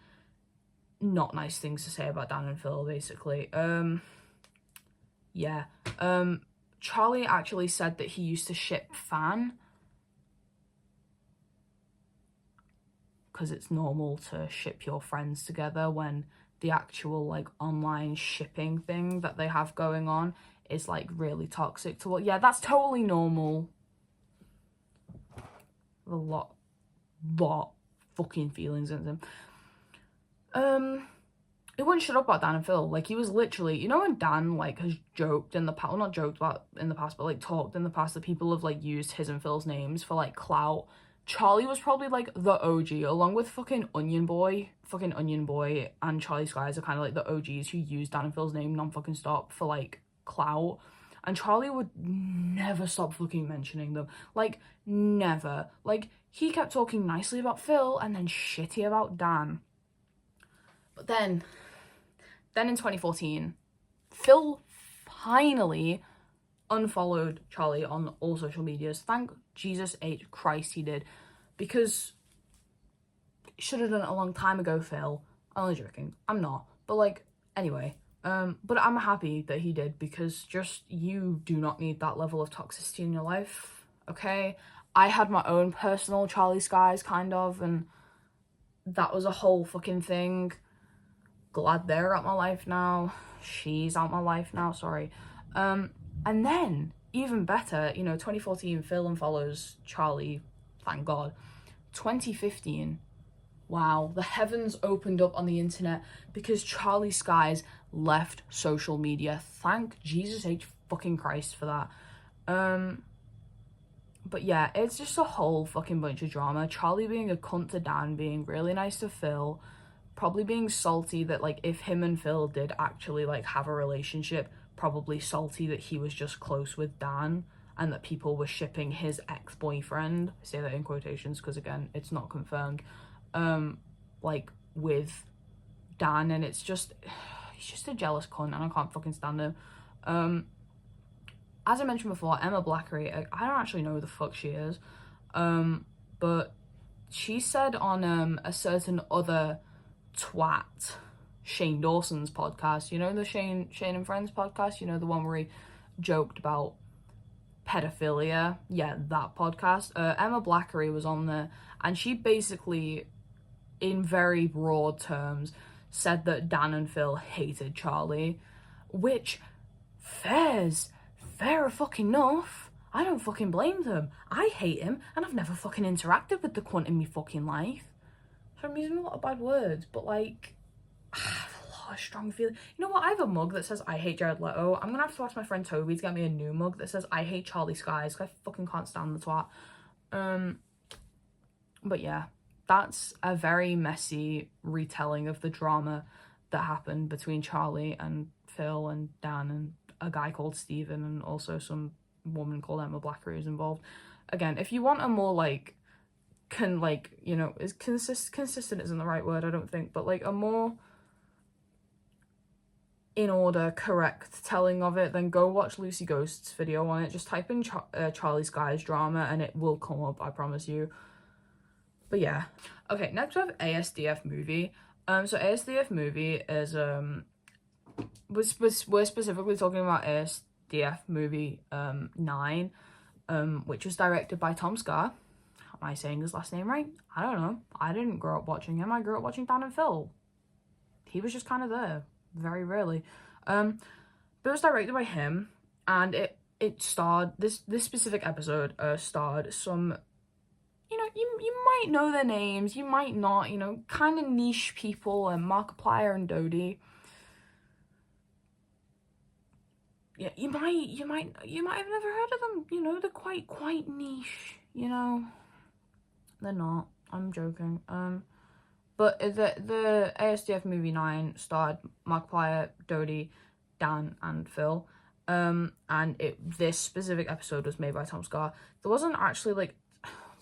not nice things to say about Dan and Phil, basically. Yeah. Charlie actually said that he used to ship Fan, because it's normal to ship your friends together when the actual like online shipping thing that they have going on is like really toxic to what. Yeah, that's totally normal. A lot fucking feelings in him. It wouldn't shut up about Dan and Phil. Like, he was literally, you know, when Dan like has joked in the past, well, not joked about in the past, but like talked in the past that people have like used his and Phil's names for like clout. Charlie was probably like the OG, along with fucking Onion Boy and Charlie Skies are kind of like the OGs who use Dan and Phil's name non-fucking stop for like clout. And Charlie would never stop fucking mentioning them. Like, never. Like, he kept talking nicely about Phil and then shitty about Dan. But then in 2014, Phil finally unfollowed Charlie on all social medias. Thank Jesus H. Christ he did. Because should have done it a long time ago, Phil. I'm only joking. I'm not. But like, anyway. But I'm happy that he did, because just, you do not need that level of toxicity in your life, okay? I had my own personal Charlie Skies, kind of, and that was a whole fucking thing. Glad they're out my life now. She's out my life now, sorry. And then, even better, you know, 2014, Phil unfollows Charlie, thank God. 2015, wow, the heavens opened up on the internet because Charlie Skies left social media. Thank Jesus H fucking Christ for that. But yeah, it's just a whole fucking bunch of drama. Charlie being a cunt to Dan, being really nice to Phil, probably being salty that like if him and Phil did actually like have a relationship, probably salty that he was just close with Dan and that people were shipping his ex-boyfriend, I say that in quotations because again it's not confirmed, like with Dan, and it's just, he's just a jealous cunt and I can't fucking stand him. As I mentioned before, Emma Blackery, I don't actually know who the fuck she is, but she said on a certain other twat, Shane Dawson's podcast, you know, the Shane and Friends podcast, you know, the one where he joked about pedophilia, yeah, that podcast. Emma Blackery was on there, and she basically, in very broad terms, said that Dan and Phil hated Charlie, which, fair fucking enough. I don't fucking blame them. I hate him, and I've never fucking interacted with the cunt in me fucking life. So I'm using a lot of bad words, but like, I have a lot of strong feelings. You know what? I have a mug that says I hate Jared Leto. I'm gonna have to ask my friend Toby to get me a new mug that says I hate Charlie Skies, because I fucking can't stand the twat. But yeah, that's a very messy retelling of the drama that happened between Charlie and Phil and Dan and a guy called Steven and also some woman called Emma Blackery is involved. Again, if you want a more like, you know, is consistent isn't the right word, I don't think, but like a more in order, correct telling of it, then go watch Lucy Ghost's video on it. Just type in Charlie Skies drama and it will come up, I promise you. But yeah. Okay, next we have ASDF Movie. So ASDF Movie is we're specifically talking about ASDF Movie 9, which was directed by Tom Scar. Am I saying his last name right? I don't know. I didn't grow up watching him. I grew up watching Dan and Phil. He was just kind of there, very rarely. But it was directed by him, and it starred, this specific episode starred some, you know, you might know their names, you might not, you know, kind of niche people, and Markiplier and Dodie. Yeah, you might have never heard of them, you know, they're quite niche, you know. They're not, I'm joking. But the ASDF Movie 9 starred Markiplier, Dodie, Dan, and Phil. And this specific episode was made by Tom Scar. There wasn't actually, like,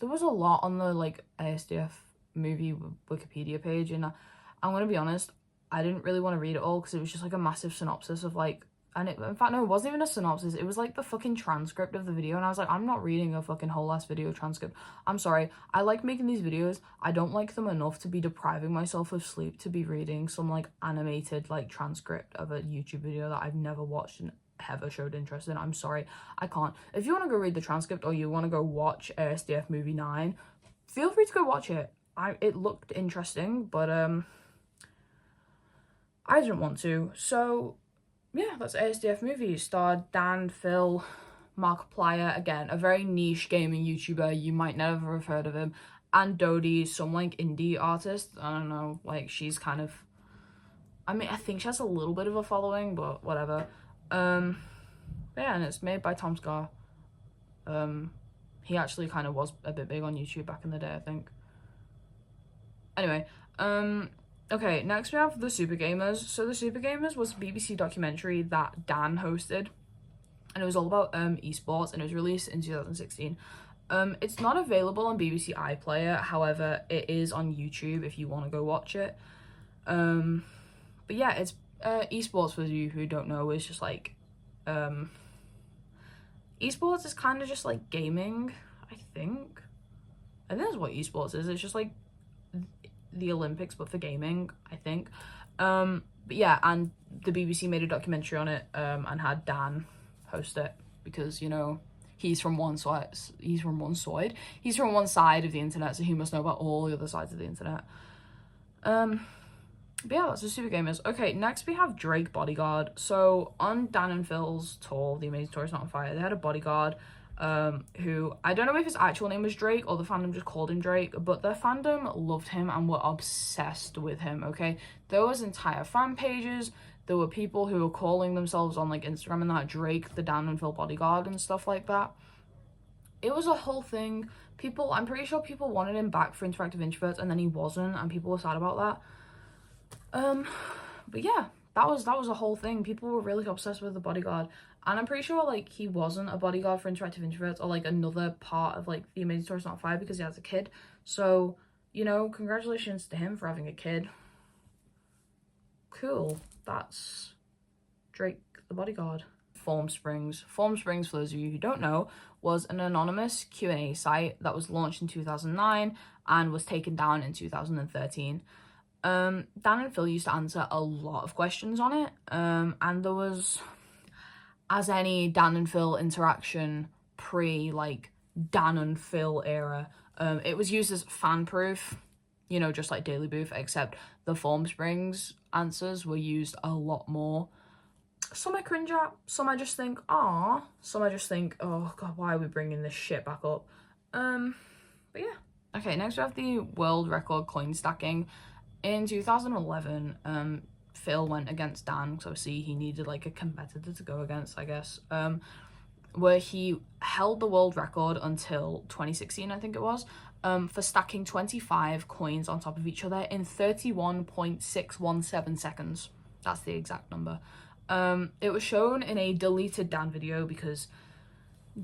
there was a lot on the, like, ASDF Movie Wikipedia page, and I'm gonna be honest, I didn't really want to read it all, because it was just, like, a massive synopsis of, like, and in fact, no, it wasn't even a synopsis, it was, like, the fucking transcript of the video, and I was like, I'm not reading a fucking whole-ass video transcript. I'm sorry, I like making these videos, I don't like them enough to be depriving myself of sleep to be reading some, like, animated, like, transcript of a YouTube video that I've never watched in ever showed interest in. I'm sorry, I can't. If you want to go read the transcript or you want to go watch ASDF Movie 9, feel free to go watch it. It looked interesting, but I didn't want to. So yeah, that's ASDF Movie. Starred Dan, Phil, Markiplier, again, a very niche gaming YouTuber. You might never have heard of him. And Dodie, some like indie artist. I don't know, like she's kind of, I mean, I think she has a little bit of a following, but whatever. But yeah, and it's made by Tom Scar. He actually kind of was a bit big on YouTube back in the day, I think. Anyway, okay, next we have The Super Gamers. So The Super Gamers was a BBC documentary that Dan hosted, and it was all about esports, and it was released in 2016. It's not available on BBC iPlayer, however, it is on YouTube if you want to go watch it. But yeah, it's esports, for you who don't know, is just like esports is kind of just like gaming, I think. I think that's what esports is. It's just like the Olympics but for gaming, I think. But yeah, and the BBC made a documentary on it and had Dan host it because, you know, he's from one side of the internet, so he must know about all the other sides of the internet. But yeah, that's the Super Gamers. Okay, next we have Drake Bodyguard. So on Dan and Phil's tour, The Amazing Tour Is Not on Fire, they had a bodyguard who, I don't know if his actual name was Drake or the fandom just called him Drake, but the fandom loved him and were obsessed with him, okay? There was entire fan pages. There were people who were calling themselves on like Instagram and that Drake, the Dan and Phil bodyguard and stuff like that. It was a whole thing. I'm pretty sure people wanted him back for Interactive Introverts and then he wasn't, and people were sad about that. But yeah, that was a whole thing. People were really obsessed with the bodyguard, and I'm pretty sure like he wasn't a bodyguard for Interactive Introverts or like another part of like The Amazing Tour Is Not on Fire because he has a kid. So, you know, congratulations to him for having a kid. Cool. That's Drake the bodyguard. Formsprings, for those of you who don't know, was an anonymous Q&A site that was launched in 2009 and was taken down in 2013. Dan and Phil used to answer a lot of questions on it, and there was, as any Dan and Phil interaction pre like Dan and Phil era, it was used as fan proof, you know, just like Daily Booth, except the Formsprings answers were used a lot more. Some I cringe at, some I just think, ah, some I just think, oh god, why are we bringing this shit back up? But yeah. Okay, next we have the world record coin stacking. In 2011, Phil went against Dan, so obviously he needed like a competitor to go against, I guess, where he held the world record until 2016, I think it was, for stacking 25 coins on top of each other in 31.617 seconds. That's the exact number. It was shown in a deleted Dan video because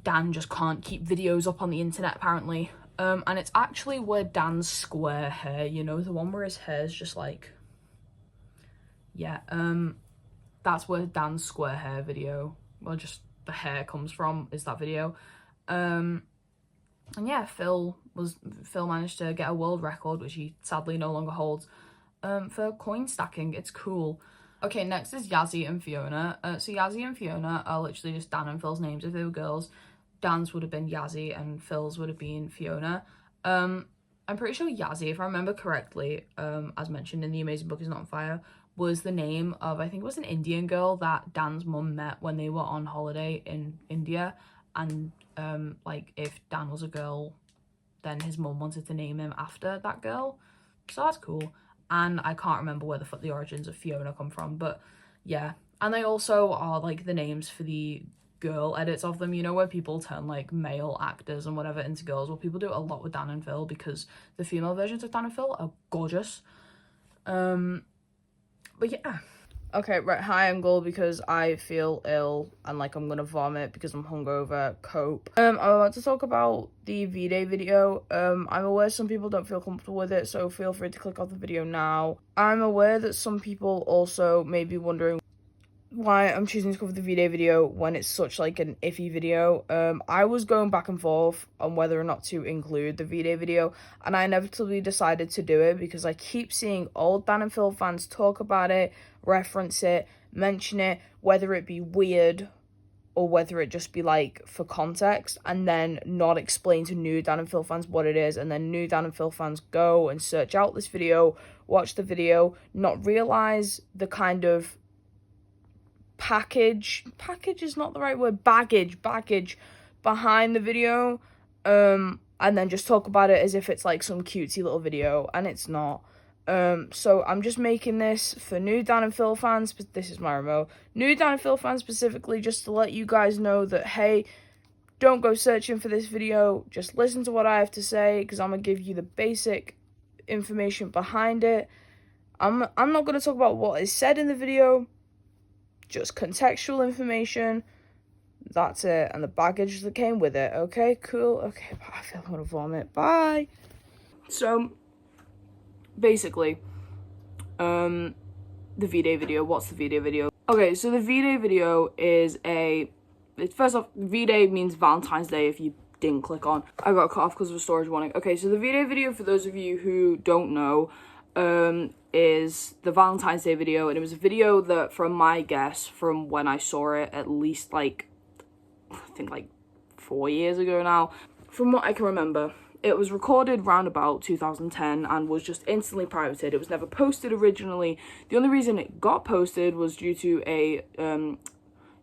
Dan just can't keep videos up on the internet, apparently. And it's actually where Dan's square hair, you know, the one where his hair is just like, yeah, that's where Dan's square hair video, well, just the hair comes from, is that video. And yeah, Phil managed to get a world record, which he sadly no longer holds, for coin stacking. It's cool. Okay, next is Yazzi and Fiona. So Yazzi and Fiona are literally just Dan and Phil's names if they were girls. Dan's would have been Yazzi and Phil's would have been Fiona. I'm pretty sure Yazzi, if I remember correctly, as mentioned in The Amazing Book Is Not on Fire, was the name of, I think it was an Indian girl that Dan's mum met when they were on holiday in India. And like if Dan was a girl, then his mum wanted to name him after that girl. So that's cool. And I can't remember where the fuck the origins of Fiona come from, but yeah. And they also are like the names for the girl edits of them, you know, where people turn like male actors and whatever into girls. Well, people do it a lot with Dan and Phil because the female versions of Dan and Phil are gorgeous. But yeah. Okay, right, high angle because I feel ill and like I'm gonna vomit because I'm hungover. Cope. I want to talk about the V-Day video. I'm aware some people don't feel comfortable with it, so feel free to click off the video now. I'm aware that some people also may be wondering why I'm choosing to cover the V-Day video when it's such like an iffy video. I was going back and forth on whether or not to include the V-Day video, and I inevitably decided to do it because I keep seeing old Dan and Phil fans talk about it, reference it, mention it, whether it be weird or whether it just be like for context and then not explain to new Dan and Phil fans what it is, and then new Dan and Phil fans go and search out this video, watch the video, not realize the kind of package is not the right word, baggage behind the video, and then just talk about it as if it's like some cutesy little video, and it's not. So I'm just making this for new Dan and Phil fans. This is my remote. New Dan and Phil fans specifically, just to let you guys know that, hey, don't go searching for this video. Just listen to what I have to say, because I'm going to give you the basic information behind it. I'm not going to talk about what is said in the video. Just contextual information. That's it. And the baggage that came with it. Okay, cool. Okay, I feel I'm going to vomit. Bye. So basically, the V-Day video. What's the V-Day video? Okay, so the V-Day video is first off, V-Day means Valentine's Day if you didn't click on. I got cut off because of a storage warning. Okay, so the V-Day video, for those of you who don't know, is the Valentine's Day video, and it was a video that, from my guess, from when I saw it, at least like, I think like 4 years ago now, from what I can remember. It was recorded round about 2010 and was just instantly pirated. It was never posted originally. The only reason it got posted was due to a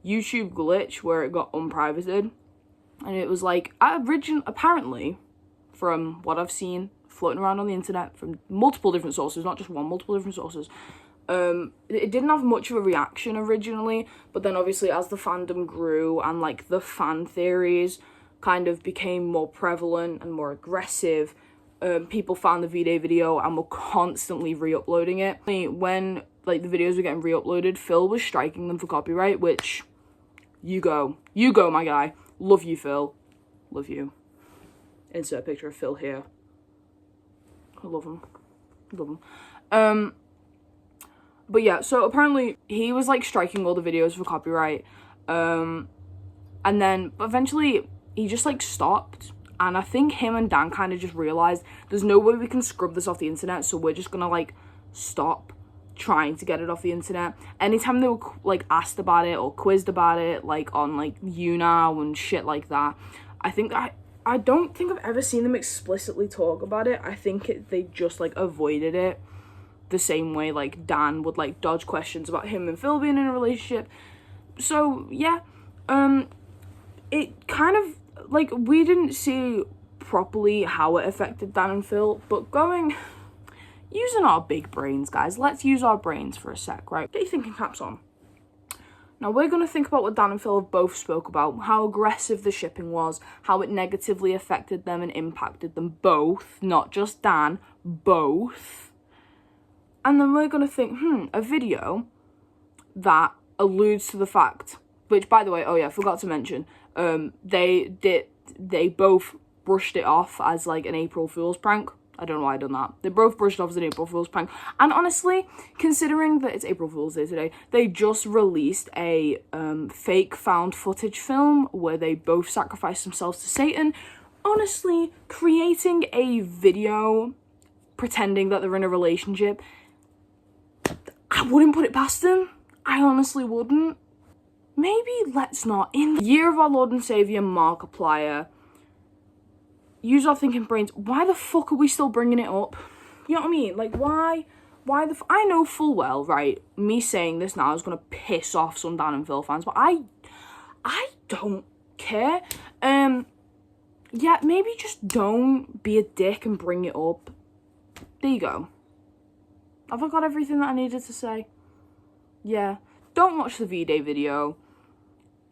YouTube glitch where it got unprivated. And it was like, apparently, from what I've seen floating around on the internet from multiple different sources, not just one, multiple different sources, it didn't have much of a reaction originally, but then obviously as the fandom grew and like the fan theories kind of became more prevalent and more aggressive, people found the V-Day video and were constantly re-uploading it. When like the videos were getting re-uploaded, Phil was striking them for copyright, which you go my guy. Love you, Phil. Love you. Insert a picture of Phil here. I love him. But yeah, so apparently he was like striking all the videos for copyright, and then eventually he just like stopped, and I think him and Dan kind of just realized there's no way we can scrub this off the internet, so we're just gonna like stop trying to get it off the internet. Anytime they were like asked about it or quizzed about it, like on like YouNow and shit like that, I don't think I've ever seen them explicitly talk about it. I think they just like avoided it the same way like Dan would like dodge questions about him and Phil being in a relationship. So yeah, it kind of like, we didn't see properly how it affected Dan and Phil, but using our big brains, guys, let's use our brains for a sec, right? Get your thinking caps on. Now we're going to think about what Dan and Phil have both spoke about, how aggressive the shipping was, how it negatively affected them and impacted them both, not just Dan, both. And then we're going to think, a video that alludes to the fact, which, by the way, oh yeah, I forgot to mention, they both brushed it off as like an April Fool's prank. I don't know why I done that. They both brushed it off as an April Fool's prank. And honestly, considering that it's April Fool's Day today, they just released a fake found footage film where they both sacrificed themselves to Satan. Honestly, creating a video pretending that they're in a relationship, I wouldn't put it past them. I honestly wouldn't. Maybe let's not. In the year of our Lord and Saviour Markiplier, use our thinking brains. Why the fuck are we still bringing it up? You know what I mean? Like, why I know full well, right, me saying this now is going to piss off some Dan and Phil fans, but I don't care. Yeah, maybe just don't be a dick and bring it up. There you go. Have I got everything that I needed to say? Yeah. Don't watch the V-Day video.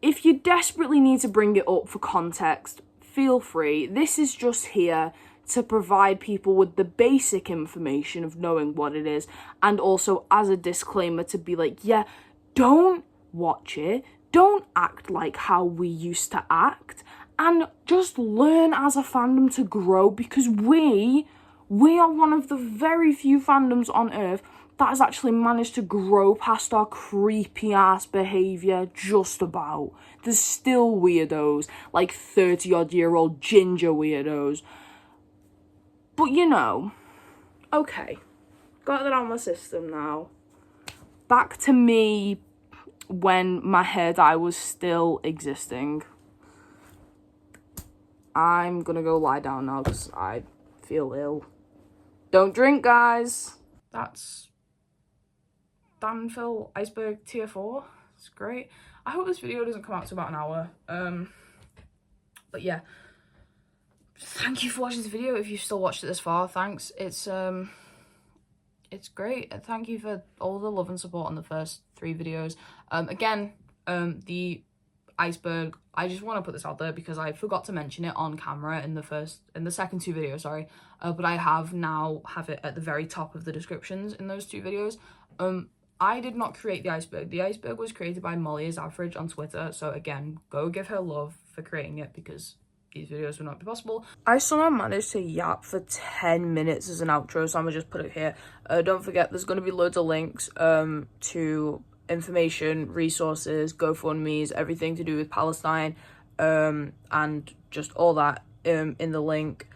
If you desperately need to bring it up for context, feel free. This is just here to provide people with the basic information of knowing what it is, and also as a disclaimer to be like, yeah, don't watch it, don't act like how we used to act, and just learn as a fandom to grow, because we are one of the very few fandoms on earth that has actually managed to grow past our creepy ass behaviour, just about. There's still weirdos, like 30-odd-year-old ginger weirdos. But you know, okay, got that out of my system now. Back to me when my hair dye was still existing. I'm gonna go lie down now because I feel ill. Don't drink, guys. That's Dan and Phil Iceberg tier 4. It's great. I hope this video doesn't come out to about an hour. But yeah, thank you for watching this video. If you've still watched it this far, thanks. It's great. Thank you for all the love and support on the first 3 videos. Again, the Iceberg, I just want to put this out there because I forgot to mention it on camera in the second 2 videos, sorry. But I have it at the very top of the descriptions in those 2 videos. I did not create the Iceberg. The Iceberg was created by Molly is Average on Twitter. So again, go give her love for creating it because these videos would not be possible. I somehow managed to yap for 10 minutes as an outro, so I'm gonna just put it here. Don't forget, there's gonna be loads of links to information, resources, GoFundMes, everything to do with Palestine, and just all that in the link.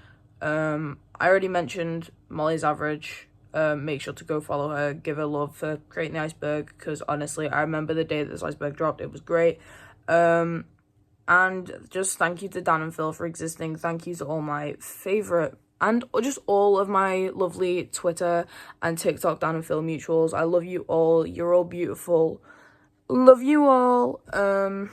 I already mentioned Molly's Average. Make sure to go follow her, give her love for creating the Iceberg, because honestly, I remember the day that this Iceberg dropped, it was great. And just thank you to Dan and Phil for existing. Thank you to all my favourite and just all of my lovely Twitter and TikTok Dan and Phil mutuals. I love you all. You're all beautiful. Love you all. And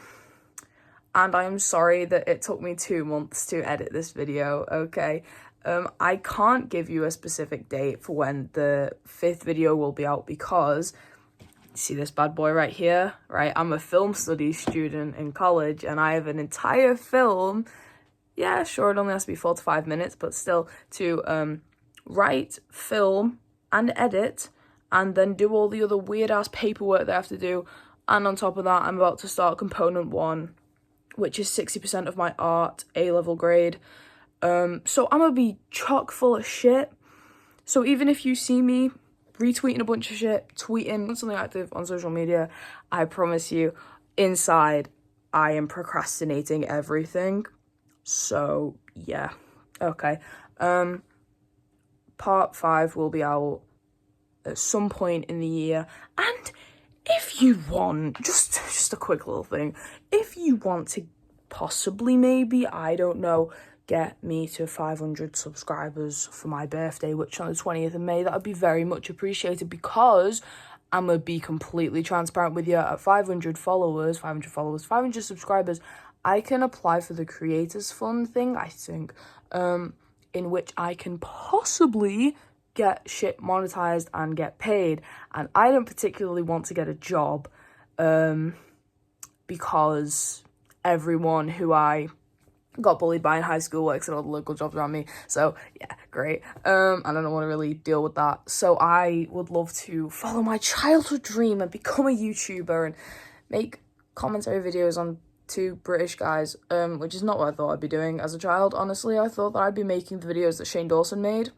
I am sorry that it took me 2 months to edit this video, okay? I can't give you a specific date for when the 5th video will be out because... See this bad boy right here, right? I'm a film studies student in college and I have an entire film. Yeah, sure, it only has to be 4 to 5 minutes, but still to write, film and edit and then do all the other weird ass paperwork that I have to do. And on top of that, I'm about to start component 1, which is 60% of my art A-level grade. So I'm gonna be chock full of shit. So even if you see me retweeting a bunch of shit, tweeting, something active on social media, I promise you, inside, I am procrastinating everything. So, yeah. Okay. Part 5 will be out at some point in the year. And if you want, just a quick little thing, if you want to possibly, maybe, I don't know, get me to 500 subscribers for my birthday, which on the 20th of May, that would be very much appreciated because I'm going to be completely transparent with you. At 500 subscribers, I can apply for the Creators Fund thing, I think, in which I can possibly get shit monetized and get paid. And I don't particularly want to get a job because everyone who I got bullied by in high school works at all the local jobs around me, so yeah, great. I don't want to really deal with that, so I would love to follow my childhood dream and become a YouTuber and make commentary videos on 2 British guys, which is not what I thought I'd be doing as a child. Honestly, I thought that I'd be making the videos that Shane Dawson made.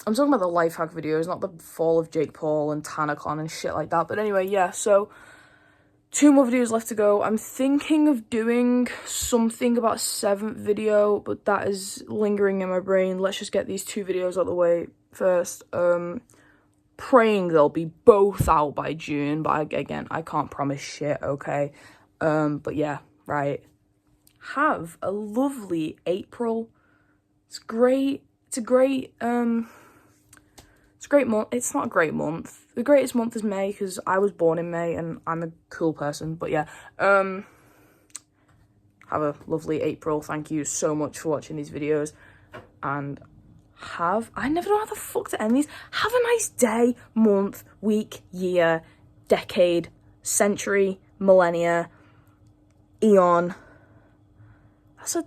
I'm talking about the life hack videos, not the fall of Jake Paul and TanaCon and shit like that. But anyway, yeah, so 2 more videos left to go. I'm thinking of doing something about a 7th video, but that is lingering in my brain. Let's just get these 2 videos out of the way first. Praying they'll be both out by June, but again, I can't promise shit, okay? But yeah, right. Have a lovely April. It's great. It's a great month. It's not a great month. The greatest month is May because I was born in May and I'm a cool person. But yeah, have a lovely April. Thank you so much for watching these videos. And I never know how the fuck to end these. Have a nice day, month, week, year, decade, century, millennia, eon.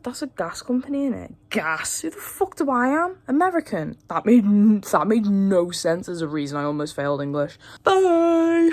That's a gas company, innit? Gas. Who the fuck do I am? American. That made no sense as a reason I almost failed English. Bye!